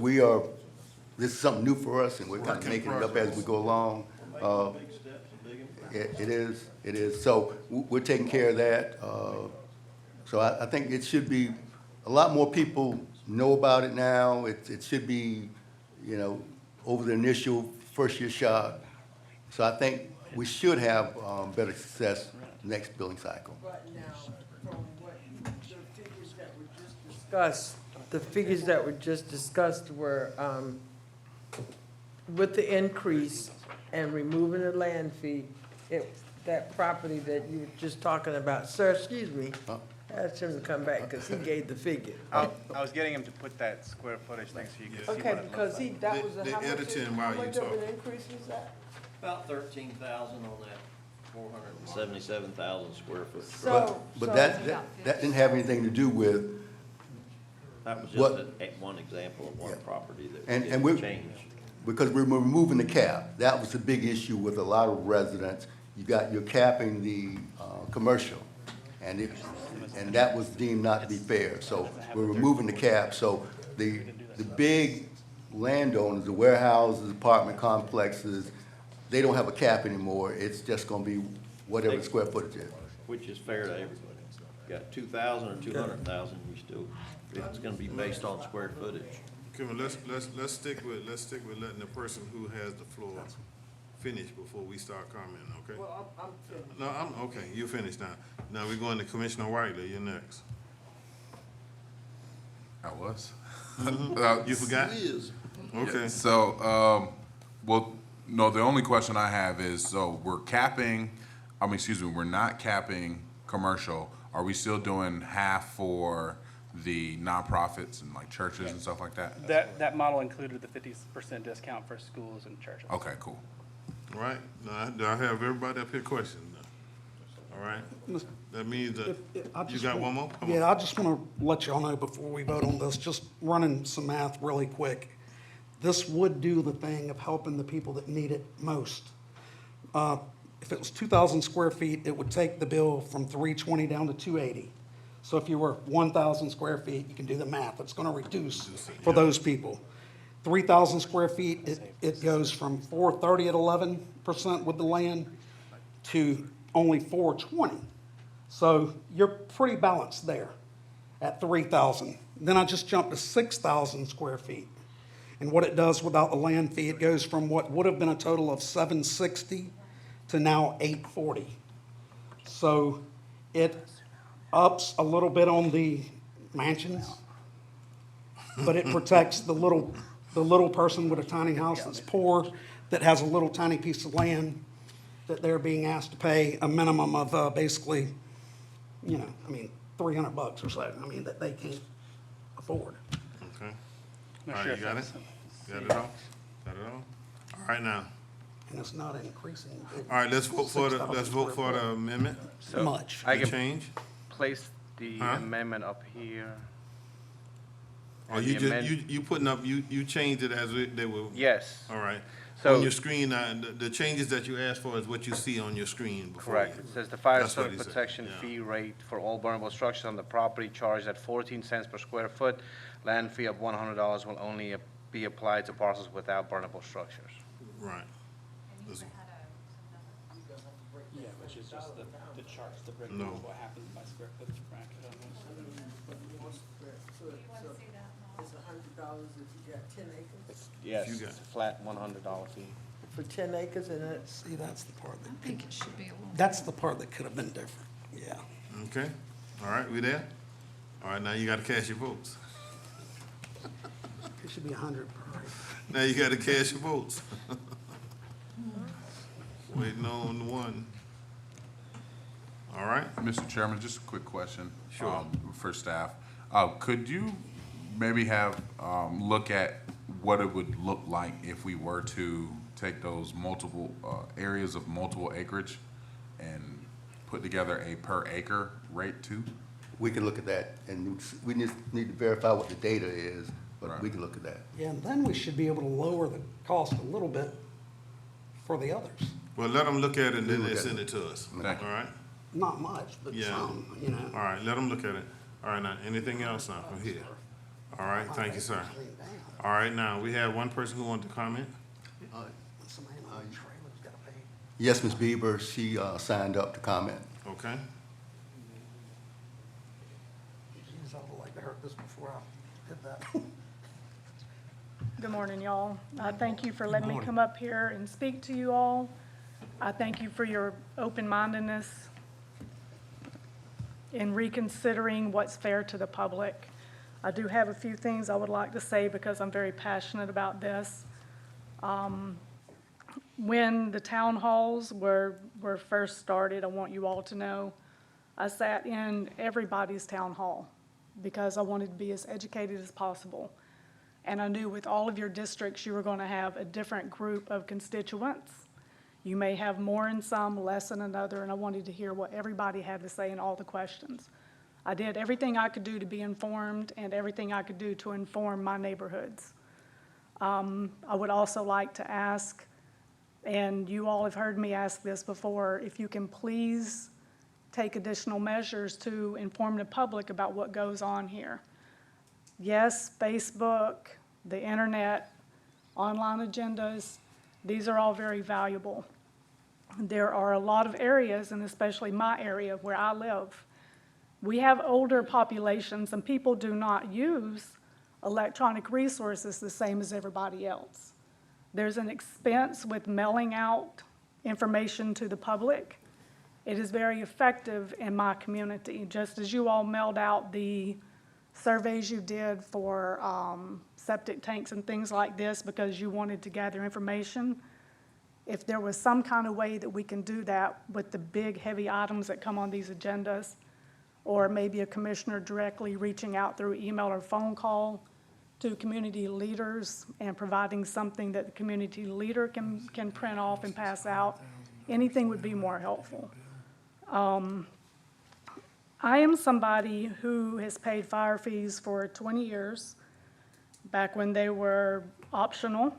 S7: this is something new for us, and we're kind of making it up as we go along. It is. So we're taking care of that. So I think it should be, a lot more people know about it now. It should be, over the initial first-year shock. So I think we should have better success next billing cycle.
S11: But now, from what the figures that were just discussed, were, with the increase and removing the land fee, that property that you were just talking about, sir, excuse me, ask him to come back, because he gave the figure.
S13: I was getting him to put that square footage thing so you can see
S11: Okay,
S13: what it
S11: because
S13: looks like.
S11: that was
S2: They
S11: how much,
S2: editing while you
S11: how much of
S2: talk.
S11: an increase was that?
S10: About 13,000 on that 477,000 square foot.
S11: So,
S7: But that didn't have anything to do with,
S10: That was
S7: what-
S10: just one example of one
S7: Yeah.
S10: property
S7: And
S10: that
S7: we're-
S10: changed.
S7: because we're removing the cap. That was the big issue with a lot of residents. You're capping the commercial, and that was deemed not to be fair. So we're removing the cap, so the big landowners, the warehouses, apartment complexes, they don't have a cap anymore. It's just gonna be whatever the square footage is.
S10: Which is fair to everybody. Got 2,000 or 200,000, it's gonna be based on square footage.
S2: Come on, let's stick with letting the person who has the floor finish before we start commenting, okay?
S11: Well, I'm finished.
S2: No, I'm, okay, you finished now. Now we're going to Commissioner Whiteley, you're next.
S9: I was.
S2: You forgot? Okay.
S9: So, well, no, the only question I have is, so we're not capping commercial. Are we still doing half for the nonprofits and like churches and stuff like that?
S15: That model included the 50% discount for schools and churches.
S9: Okay, cool.
S2: All right, now, do I have everybody up here questioning? All right, that means that, you got one more? Come on.
S5: Yeah, I just want to let y'all know before we vote on this, just running some math really quick. This would do the thing of helping the people that need it most. If it was 2,000 square feet, it would take the bill from 320 down to 280. So if you were 1,000 square feet, you can do the math. It's going to reduce for those people. 3,000 square feet, it goes from 430 at 11% with the land to only 420. So you're pretty balanced there at 3,000. Then I just jumped to 6,000 square feet. And what it does without the land fee, it goes from what would have been a total of 760 to now 840. So it ups a little bit on the mansions, but it protects the little person with a tiny house that's poor, that has a little tiny piece of land that they're being asked to pay a minimum of basically, $300 or so, that they can't afford.
S2: Okay. All right, you got it? Got it all? Got it all? All right, now,
S5: And it's not increasing.
S2: all right, let's vote for the amendment,
S13: So
S5: Much.
S13: I
S2: the
S13: can
S2: change.
S13: place the
S2: Huh?
S13: amendment up here.
S2: Or
S13: And
S2: you
S13: the
S2: just,
S13: amend-
S2: you putting up, you changed it as they were.
S13: Yes,
S2: All right.
S13: So-
S2: On your screen, the changes that you asked for is what you see on your screen before
S13: correct.
S2: you.
S13: It says the fire
S2: That's what
S13: service
S2: he said,
S13: protection
S2: yeah.
S13: fee rate for all burnable structures on the property charged at 14 cents per square foot. Land fee of $100 will only be applied to parcels without burnable structures.
S2: Right. Listen.
S15: Yeah, which is just the charts that break
S2: No.
S15: down what happens by square footage bracket on this.
S11: It's $100 if you got 10 acres?
S13: Yes,
S2: You got-
S13: it's a flat $100 fee.
S11: For 10 acres and it's,
S5: See, that's the part
S6: I
S5: that,
S6: think it should be a little.
S5: that's the part that could have been different, yeah.
S2: Okay, all right, we there? All right, now you gotta cast your votes.
S5: It should be 100 per acre.
S2: Now you gotta cast your votes. Waiting on the one. All right,
S9: Mr. Chairman, just a quick question.
S2: Sure.
S9: For staff. Could you maybe have, look at what it would look like if we were to take those multiple, areas of multiple acreage and put together a per acre rate too?
S7: We can look at that, and we just need to verify what the data is, but we can look at that.
S5: Yeah, and then we should be able to lower the cost a little bit for the others.
S2: well, let them look at it and then
S7: Look
S2: they
S7: at
S2: send
S7: it.
S2: it to us, all
S9: Thank you.
S2: right?
S5: Not much, but
S2: Yeah.
S5: some, you know.
S2: All right, let them look at it. All right, now, anything else now from here? All right, thank you, sir. All right, now, we have one person who wanted to comment.
S5: Somebody in the trailer's gotta pay.
S7: Yes, Ms. Bieber, she signed up to comment.
S2: Okay,
S5: Jeez, I would like to heard this before I did that.
S17: Good morning, y'all. Thank you for letting me
S5: morning.
S17: come up here and speak to you all. I thank you for your open-mindedness in reconsidering what's fair to the public. I do have a few things I would like to say because I'm very passionate about this. When the town halls were first started, I want you all to know, I sat in everybody's town hall because I wanted to be as educated as possible. And I knew with all of your districts, you were going to have a different group of constituents. You may have more in some, less in another, and I wanted to hear what everybody had to say in all the questions. I did everything I could do to be informed and everything I could do to inform my neighborhoods. I would also like to ask, and you all have heard me ask this before, if you can please take additional measures to inform the public about what goes on here. Yes, Facebook, the internet, online agendas, these are all very valuable. There are a lot of areas, and especially my area where I live, we have older populations and people do not use electronic resources the same as everybody else. There's an expense with mailing out information to the public. It is very effective in my community, just as you all mailed out the surveys you did for septic tanks and things like this because you wanted to gather information. If there was some kind of way that we can do that with the big, heavy items that come on these agendas, or maybe a commissioner directly reaching out through email or phone call to community leaders and providing something that the community leader can print off and pass out, anything would be more helpful. I am somebody who has paid fire fees for 20 years, back when they were optional.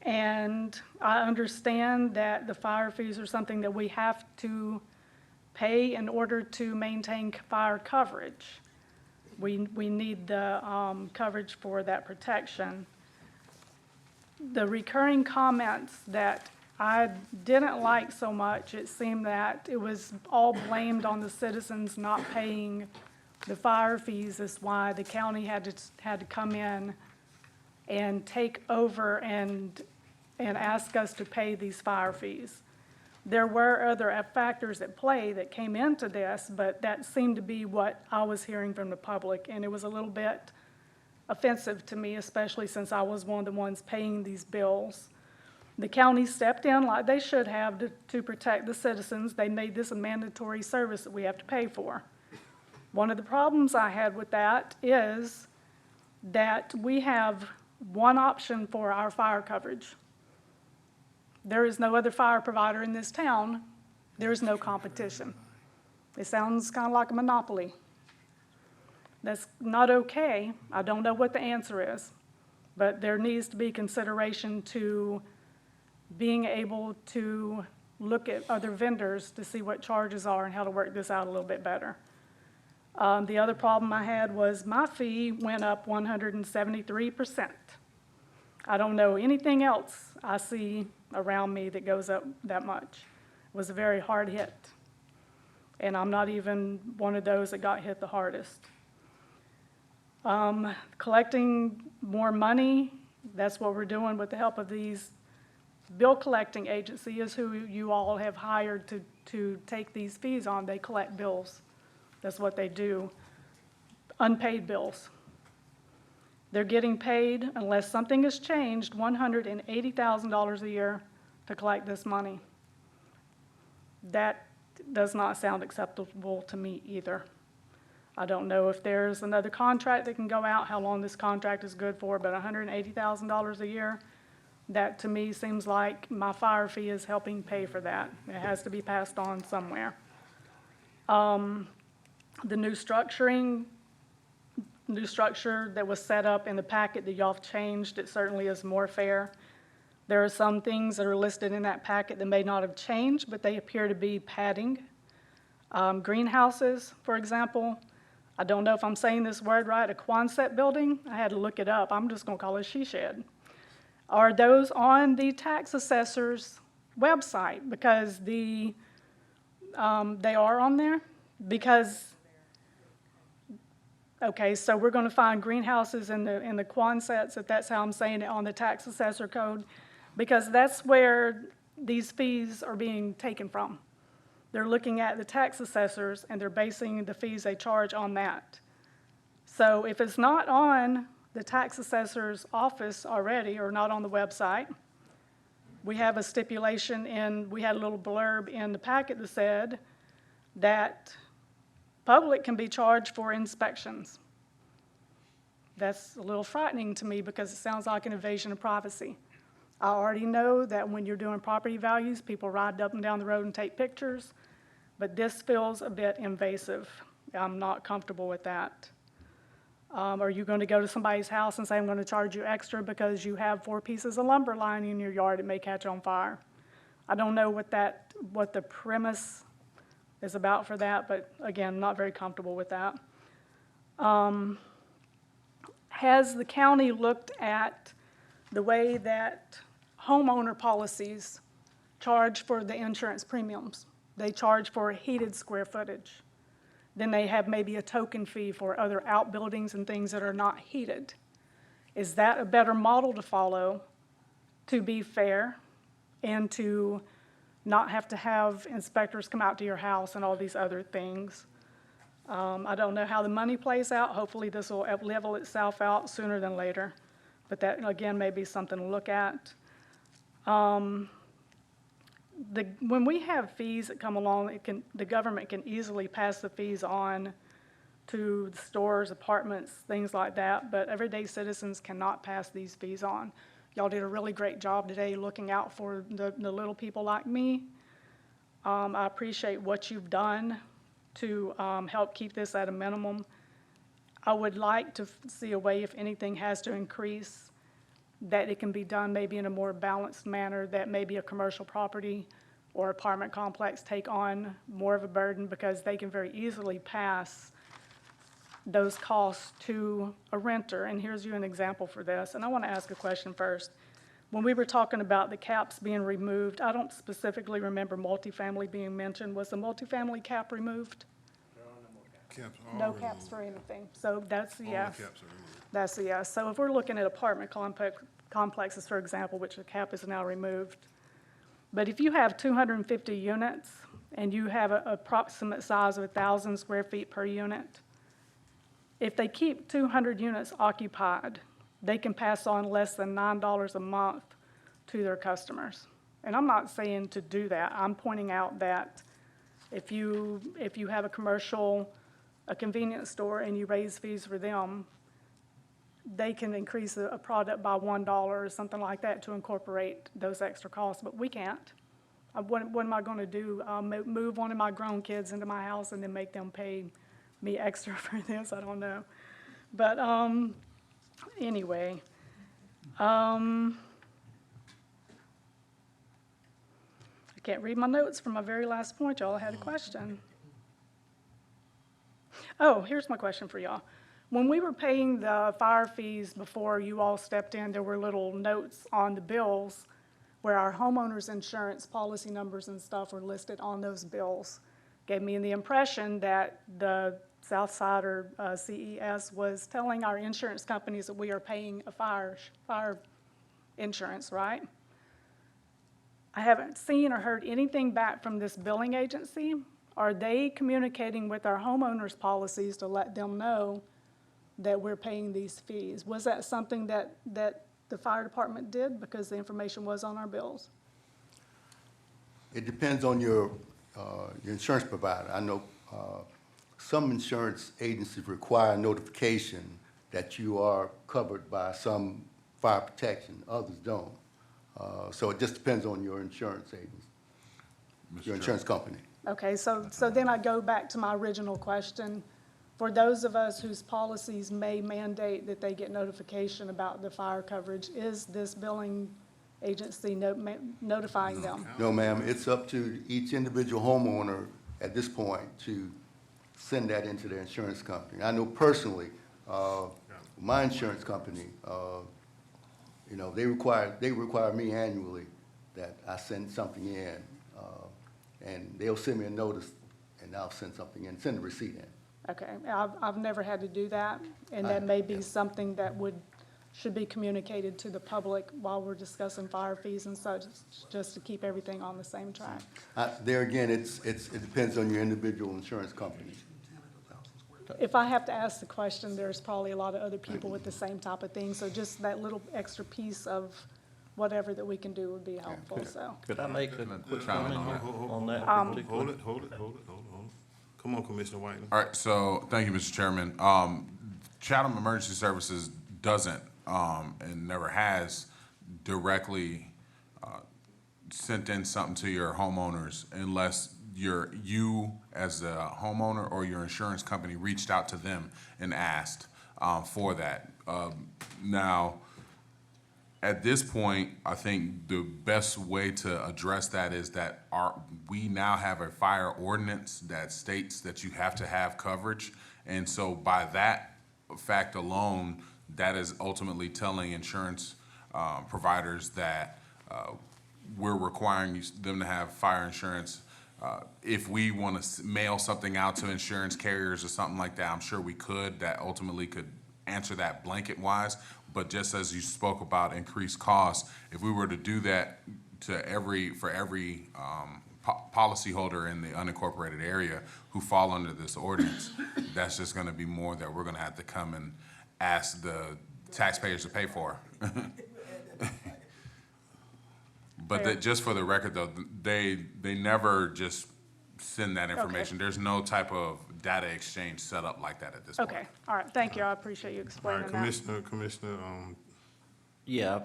S17: And I understand that the fire fees are something that we have to pay in order to maintain fire coverage. We need the coverage for that protection. The recurring comments that I didn't like so much, it seemed that it was all blamed on the citizens not paying the fire fees. Is why the county had to come in and take over and ask us to pay these fire fees. There were other factors at play that came into this, but that seemed to be what I was hearing from the public, and it was a little bit offensive to me, especially since I was one of the ones paying these bills. The county stepped in like they should have to protect the citizens. They made this a mandatory service that we have to pay for. One of the problems I had with that is that we have one option for our fire coverage. There is no other fire provider in this town. There is no competition. It sounds kind of like a monopoly. That's not okay. I don't know what the answer is, but there needs to be consideration to being able to look at other vendors to see what charges are and how to work this out a little bit better. The other problem I had was my fee went up 173%. I don't know anything else I see around me that goes up that much. was very hard hit. And I'm not even one of those that got hit the hardest. Collecting more money, that's what we're doing with the help of these bill collecting agencies who you all have hired to take these fees on. They collect bills. That's what they do. Unpaid bills. They're getting paid, unless something has changed, $180,000 a year to collect this money. That does not sound acceptable to me either. I don't know if there's another contract that can go out, how long this contract is good for, but $180,000 a year, that to me seems like my fire fee is helping pay for that. It has to be passed on somewhere. The new structure that was set up in the packet that y'all have changed, it certainly is more fair. There are some things that are listed in that packet that may not have changed, but they appear to be padding. Greenhouses, for example, I don't know if I'm saying this word right, a Quonset building, I had to look it up, I'm just gonna call it a she shed. Are those on the tax assessor's website? Because they are on there? Because, okay, so we're gonna find greenhouses in the Quonsets, if that's how I'm saying it, on the tax assessor code, because that's where these fees are being taken from. They're looking at the tax assessors and they're basing the fees they charge on that. So if it's not on the tax assessor's office already or not on the website, we have a stipulation we had a little blurb in the packet that said that public can be charged for inspections. That's a little frightening to me because it sounds like an invasion of privacy. I already know that when you're doing property values, people ride up and down the road and take pictures, but this feels a bit invasive. I'm not comfortable with that. Are you going to go to somebody's house and say, I'm going to charge you extra because you have 4 pieces of lumber lying in your yard, it may catch on fire? I don't know what the premise is about for that, but again, not very comfortable with that. Has the county looked at the way that homeowner policies charge for the insurance premiums? They charge for heated square footage. Then they have maybe a token fee for other outbuildings and things that are not heated. Is that a better model to follow to be fair and to not have to have inspectors come out to your house and all these other things? I don't know how the money plays out. Hopefully this will level itself out sooner than later. But that, again, may be something to look at. When we have fees that come along, the government can easily pass the fees on to the stores, apartments, things like that, but everyday citizens cannot pass these fees on. Y'all did a really great job today looking out for the little people like me. I appreciate what you've done to help keep this at a minimum. I would like to see a way, if anything has to increase, that it can be done maybe in a more balanced manner, that maybe a commercial property or apartment complex take on more of a burden because they can very easily pass those costs to a renter. And here's you an example for this. And I want to ask a question first. When we were talking about the caps being removed, I don't specifically remember multifamily being mentioned. Was the multifamily cap removed? No caps for anything. So that's a yes. That's a yes. So if we're looking at apartment complexes, for example, which the cap is now removed, but if you have 250 units and you have an approximate size of 1,000 square feet per unit, if they keep 200 units occupied, they can pass on less than $9 a month to their customers. And I'm not saying to do that. I'm pointing out that if you have a convenience store and you raise fees for them, they can increase a product by $1 or something like that to incorporate those extra costs, but we can't. What am I going to do? Move one of my grown kids into my house and then make them pay me extra for this? I don't know. But anyway, I can't read my notes from my very last point. Y'all had a question. Oh, here's my question for y'all. When we were paying the fire fees before you all stepped in, there were little notes on the bills where our homeowners insurance policy numbers and stuff were listed on those bills. Gave me the impression that the Southside or CES was telling our insurance companies that we are paying a fire insurance, right? I haven't seen or heard anything back from this billing agency. Are they communicating with our homeowners policies to let them know that we're paying these fees? Was that something that the fire department did because the information was on our bills?
S7: It depends on your insurance provider. I know some insurance agencies require notification that you are covered by some fire protection, others don't. So it just depends on your insurance agency, your insurance company.
S17: Okay, so then I go back to my original question. For those of us whose policies may mandate that they get notification about the fire coverage, is this billing agency notifying them?
S7: No, ma'am, it's up to each individual homeowner at this point to send that into their insurance company. I know personally, my insurance company, you know, they require me annually that I send something in, and they'll send me a notice, and I'll send something in, send the receipt in.
S17: Okay, I've never had to do that, and that may be something that should be communicated to the public while we're discussing fire fees and such, just to keep everything on the same track.
S7: There again, it depends on your individual insurance company.
S17: If I have to ask the question, there's probably a lot of other people with the same type of thing, so just that little extra piece of whatever that we can do would be helpful, so.
S10: Could I make a quick comment on that?
S2: Hold it. Come on, Commissioner Whiteman.
S9: All right, so, thank you, Mr. Chairman. Chatham Emergency Services doesn't, and never has directly sent in something to your homeowners unless you as a homeowner or your insurance company reached out to them and asked for that. Now, at this point, I think the best way to address that is that we now have a fire ordinance that states that you have to have coverage. And so by that fact alone, that is ultimately telling insurance providers that we're requiring them to have fire insurance. If we want to mail something out to insurance carriers or something like that, I'm sure we could. That ultimately could answer that blanket-wise. But just as you spoke about increased costs, if we were to do that for every policyholder in the unincorporated area who fall under this ordinance, that's just going to be more that we're going to have to come and ask the taxpayers to pay for. But just for the record, though, they never just send that information.
S17: Okay.
S9: There's no type of data exchange set up like that at this point.
S17: Okay, all right, thank you, I appreciate you
S2: All
S17: explaining
S2: right,
S17: that.
S2: Commissioner,
S10: Yeah,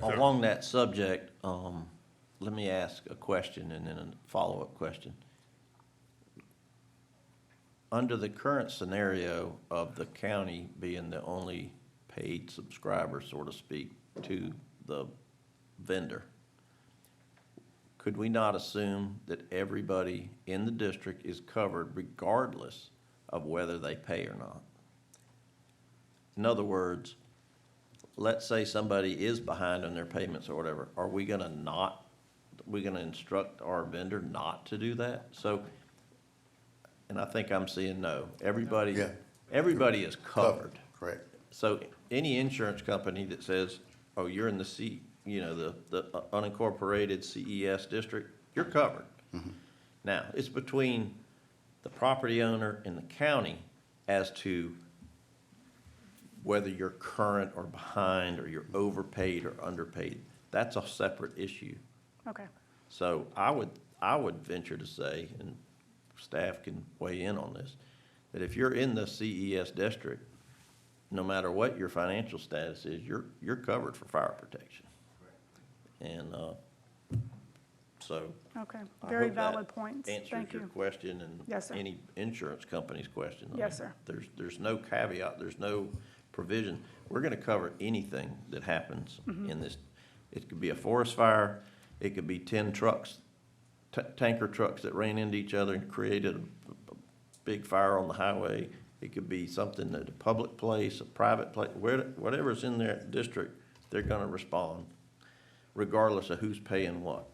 S10: along that subject, let me ask a question and then a follow-up question. Under the current scenario of the county being the only paid subscriber, so to speak, to the vendor, could we not assume that everybody in the district is covered regardless of whether they pay or not? In other words, let's say somebody is behind on their payments or whatever, are we gonna instruct our vendor not to do that? So, and I think I'm seeing no. Everybody is covered.
S7: Correct.
S10: So any insurance company that says, oh, you're in the the unincorporated CES district, you're covered.
S7: Mm-hmm.
S10: Now, it's between the property owner and the county as to whether you're current or behind, or you're overpaid or underpaid. That's a separate issue.
S17: Okay,
S10: So I would venture to say, and staff can weigh in on this, that if you're in the CES district, no matter what your financial status is, you're covered for fire protection. And so.
S17: okay,
S10: I
S17: very
S10: hope that
S17: valid points,
S10: answers
S17: thank
S10: your
S17: you.
S10: question and
S17: Yes, sir.
S10: any insurance company's question. I
S17: Yes,
S10: mean,
S17: sir.
S10: There's no caveat, there's no provision. We're gonna cover anything that happens
S17: Mm-hmm.
S10: in this. It could be a forest fire, it could be 10 trucks, tanker trucks that ran into each other and created a big fire on the highway. It could be something at a public place, a private place, whatever's in their district, they're gonna respond. regardless of who's paying what.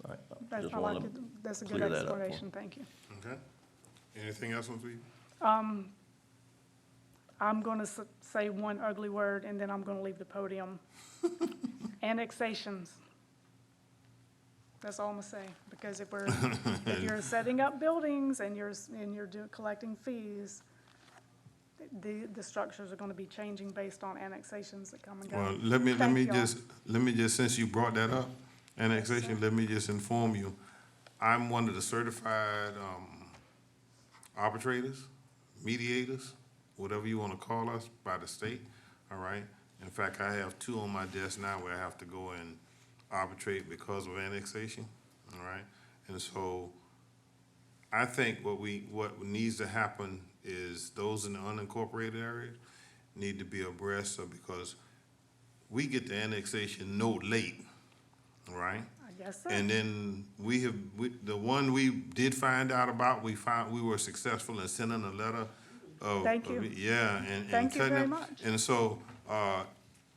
S10: All right,
S17: That's,
S10: just
S17: I
S10: wanna
S17: like it. That's a good
S10: clear that up for me.
S17: explanation, thank you.
S2: Okay. Anything else on Sweet?
S17: I'm gonna say one ugly word, and then I'm gonna leave the podium. Annexations. That's all I'm gonna say, because if you're setting up buildings and you're collecting fees, the structures are gonna be changing based on annexations that come and go.
S2: Well, let me
S17: Thank y'all.
S2: just, since you brought that up, annexation, let me just inform you, I'm one of the certified, arbitrators, mediators, whatever you wanna call us, by the state, all right? In fact, I have 2 on my desk now where I have to go and arbitrate because of annexation, all right? And so, I think what needs to happen is those in the unincorporated areas need to be abreast of, because we get the annexation note late, all right?
S17: I guess so.
S2: And then the one we did find out about, we were successful in sending a letter of.
S17: Thank you.
S2: Yeah, and.
S17: Thank you
S2: cutting
S17: very
S2: it.
S17: much.
S2: And so,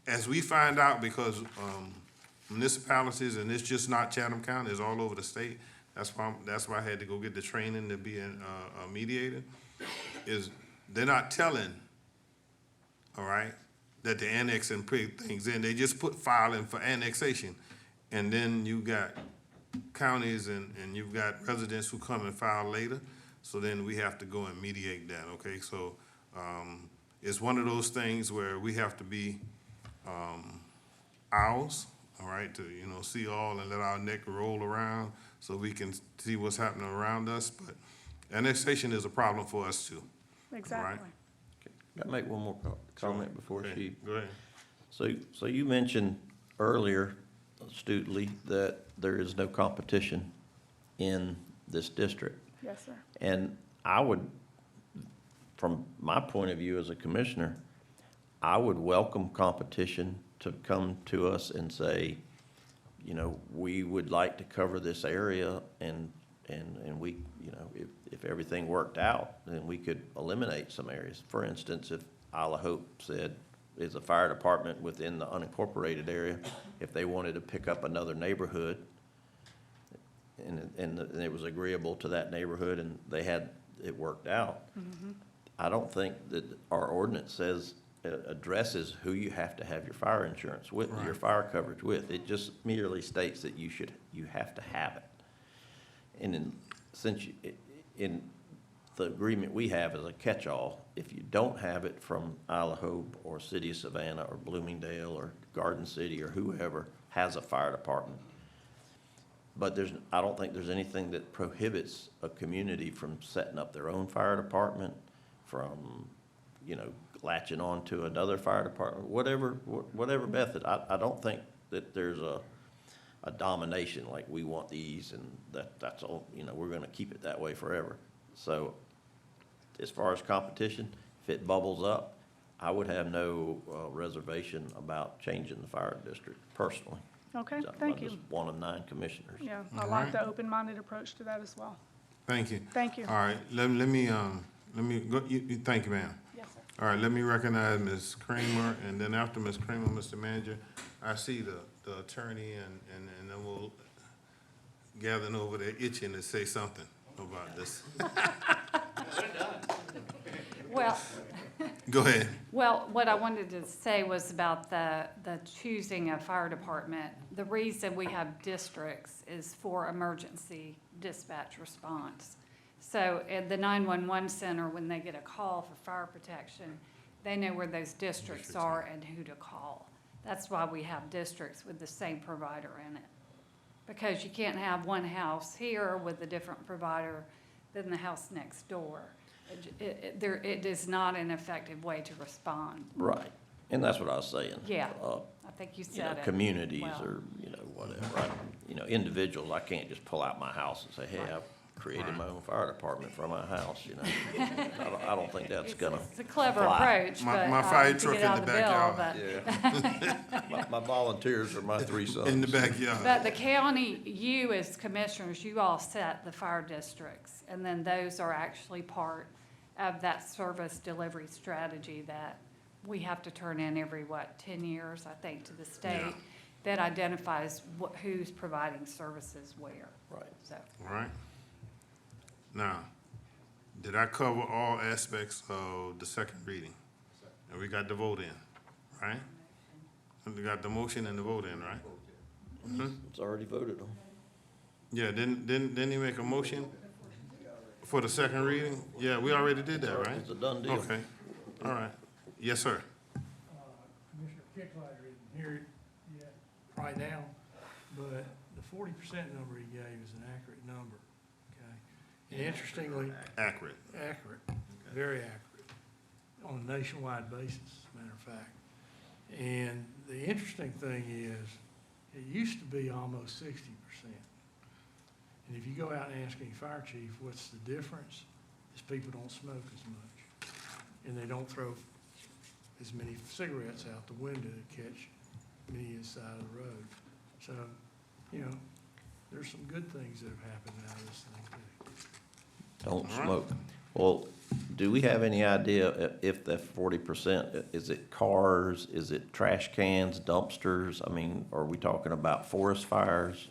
S2: as we find out, because, municipalities, and it's just not Chatham County, it's all over the state, that's why I had to go get the training to be a mediator, is they're not telling, all right, that they're annexing things in, they just put filing for annexation. And then you got counties and you've got residents who come and file later, so then we have to go and mediate that, okay? So, it's one of those things where we have to be, owls, all right, to, see all and let our neck roll around so we can see what's happening around us, but annexation is a problem for us too.
S17: Exactly.
S10: Can I make one more comment before
S2: Okay,
S10: she?
S2: go ahead.
S10: So you mentioned earlier astutely that there is no competition in this district.
S17: Yes, sir.
S10: And I would, from my point of view as a commissioner, I would welcome competition to come to us and say, we would like to cover this area, and we, if everything worked out, then we could eliminate some areas. For instance, if Isle of Hope said, is a fire department within the unincorporated area, if they wanted to pick up another neighborhood, and it was agreeable to that neighborhood, and they had it worked out, I don't think that our ordinance says, addresses who you have to have your fire insurance with, your fire coverage with. It just merely states that you have to have it. And in the agreement we have as a catch-all, if you don't have it from Isle of Hope or City of Savannah or Bloomingdale or Garden City or whoever has a fire department, but I don't think there's anything that prohibits a community from setting up their own fire department, from, latching on to another fire department, whatever method. I don't think that there's a domination, like we want these and that's all, we're gonna keep it that way forever. So as far as competition, if it bubbles up, I would have no reservation about changing the fire district personally.
S17: Okay,
S10: So
S17: thank
S10: I'm
S17: you.
S10: just one of 9 commissioners.
S17: Yeah, I like the open-minded approach to that as well.
S2: Thank you.
S17: Thank you.
S2: All right, let me go, thank you, ma'am.
S17: Yes, sir.
S2: All right, let me recognize Ms. Kramer, and then after Ms. Kramer, Mr. Manager, I see the attorney, and then we'll gather over there itching to say something about this.
S16: Well,
S2: Go ahead.
S16: well, what I wanted to say was about the choosing a fire department. The reason we have districts is for emergency dispatch response. So at the 911 center, when they get a call for fire protection, they know where those districts are and who to call. That's why we have districts with the same provider in it. Because you can't have one house here with a different provider than the house next door. It is not an effective way to respond.
S10: Right, and that's what I was saying.
S16: Yeah, I think you said it.
S10: Communities
S16: well.
S10: or, whatever, individuals, I can't just pull out my house and say, hey, I've created my own fire department for my house, I don't think that's gonna
S16: It's a clever
S10: fly.
S16: approach, but
S2: My fire
S16: to
S2: truck
S16: get
S2: in
S16: out
S2: the
S16: of bill,
S2: backyard.
S16: but.
S10: My volunteers are my 3 sons.
S2: In the backyard.
S16: But the county, you as commissioners, you all set the fire districts, and then those are actually part of that service delivery strategy that we have to turn in every, 10 years, I think, to the state,
S2: Yeah.
S16: that identifies who's providing services where.
S10: Right.
S16: So,
S2: All right? Now, did I cover all aspects of the second reading? And we got the vote in, right? And we got the motion and the vote in, right?
S10: It's already voted on.
S2: Yeah, didn't he make a motion for the second reading? Yeah, we already did that, right?
S10: It's a done deal.
S2: Okay, all right. Yes, sir.
S18: Commissioner Kicklighter isn't here yet right now, but the 40% number he gave is an accurate number, okay? And interestingly,
S2: Accurate.
S18: very accurate, on a nationwide basis, as a matter of fact. And the interesting thing is, it used to be almost 60%. And if you go out and ask any fire chief, what's the difference? Is people don't smoke as much. And they don't throw as many cigarettes out the window to catch many inside of the road. So, you know, there's some good things that have happened out of this thing too.
S10: Don't
S2: All right.
S10: smoke. Well, do we have any idea if that 40%, is it cars, is it trash cans, dumpsters? I mean, are we talking about forest fires?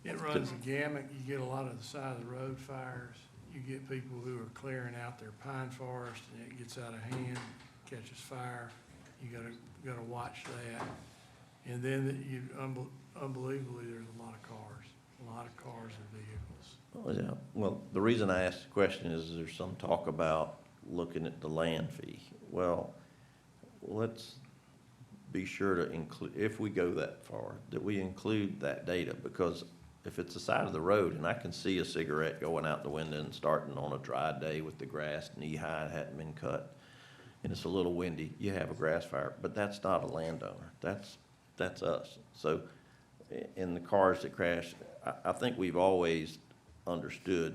S18: It runs the gamut. You get a lot of the side of the road fires. You get people who are clearing out their pine forest and it gets out of hand, catches fire. You gotta watch that. And then unbelievably, there's a lot of cars and vehicles.
S10: Oh, yeah. Well, the reason I asked the question is there's some talk about looking at the land fee. Well, let's be sure to include, if we go that far, that we include that data, because if it's the side of the road and I can see a cigarette going out the window and starting on a dry day with the grass knee-high, it hadn't been cut, and it's a little windy, you have a grass fire, but that's not a landowner. That's us. So in the cars that crash, I think we've always understood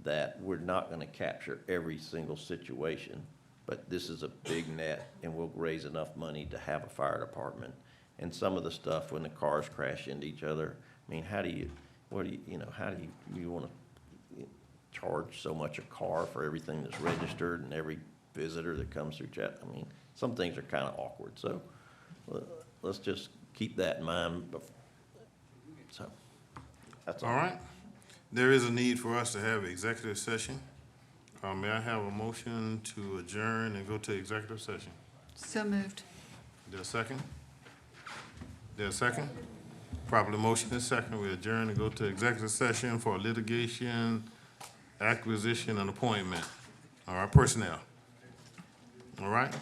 S10: that we're not gonna capture every single situation, but this is a big net and we'll raise enough money to have a fire department. And some of the stuff when the cars crash into each other, I mean, how do you wanna charge so much a car for everything that's registered and every visitor that comes through Chatham? I mean, some things are kinda awkward, so let's just keep that in mind. So, that's all.
S2: All right. There is a need for us to have executive session. May I have a motion to adjourn and go to executive session?
S6: So moved.
S2: There a second? Properly motion is second. We adjourn and go to executive session for litigation, acquisition, and appointment. All right, personnel. All right?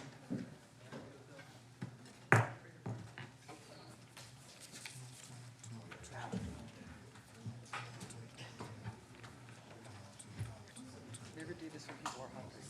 S15: Never do this when people are hungry.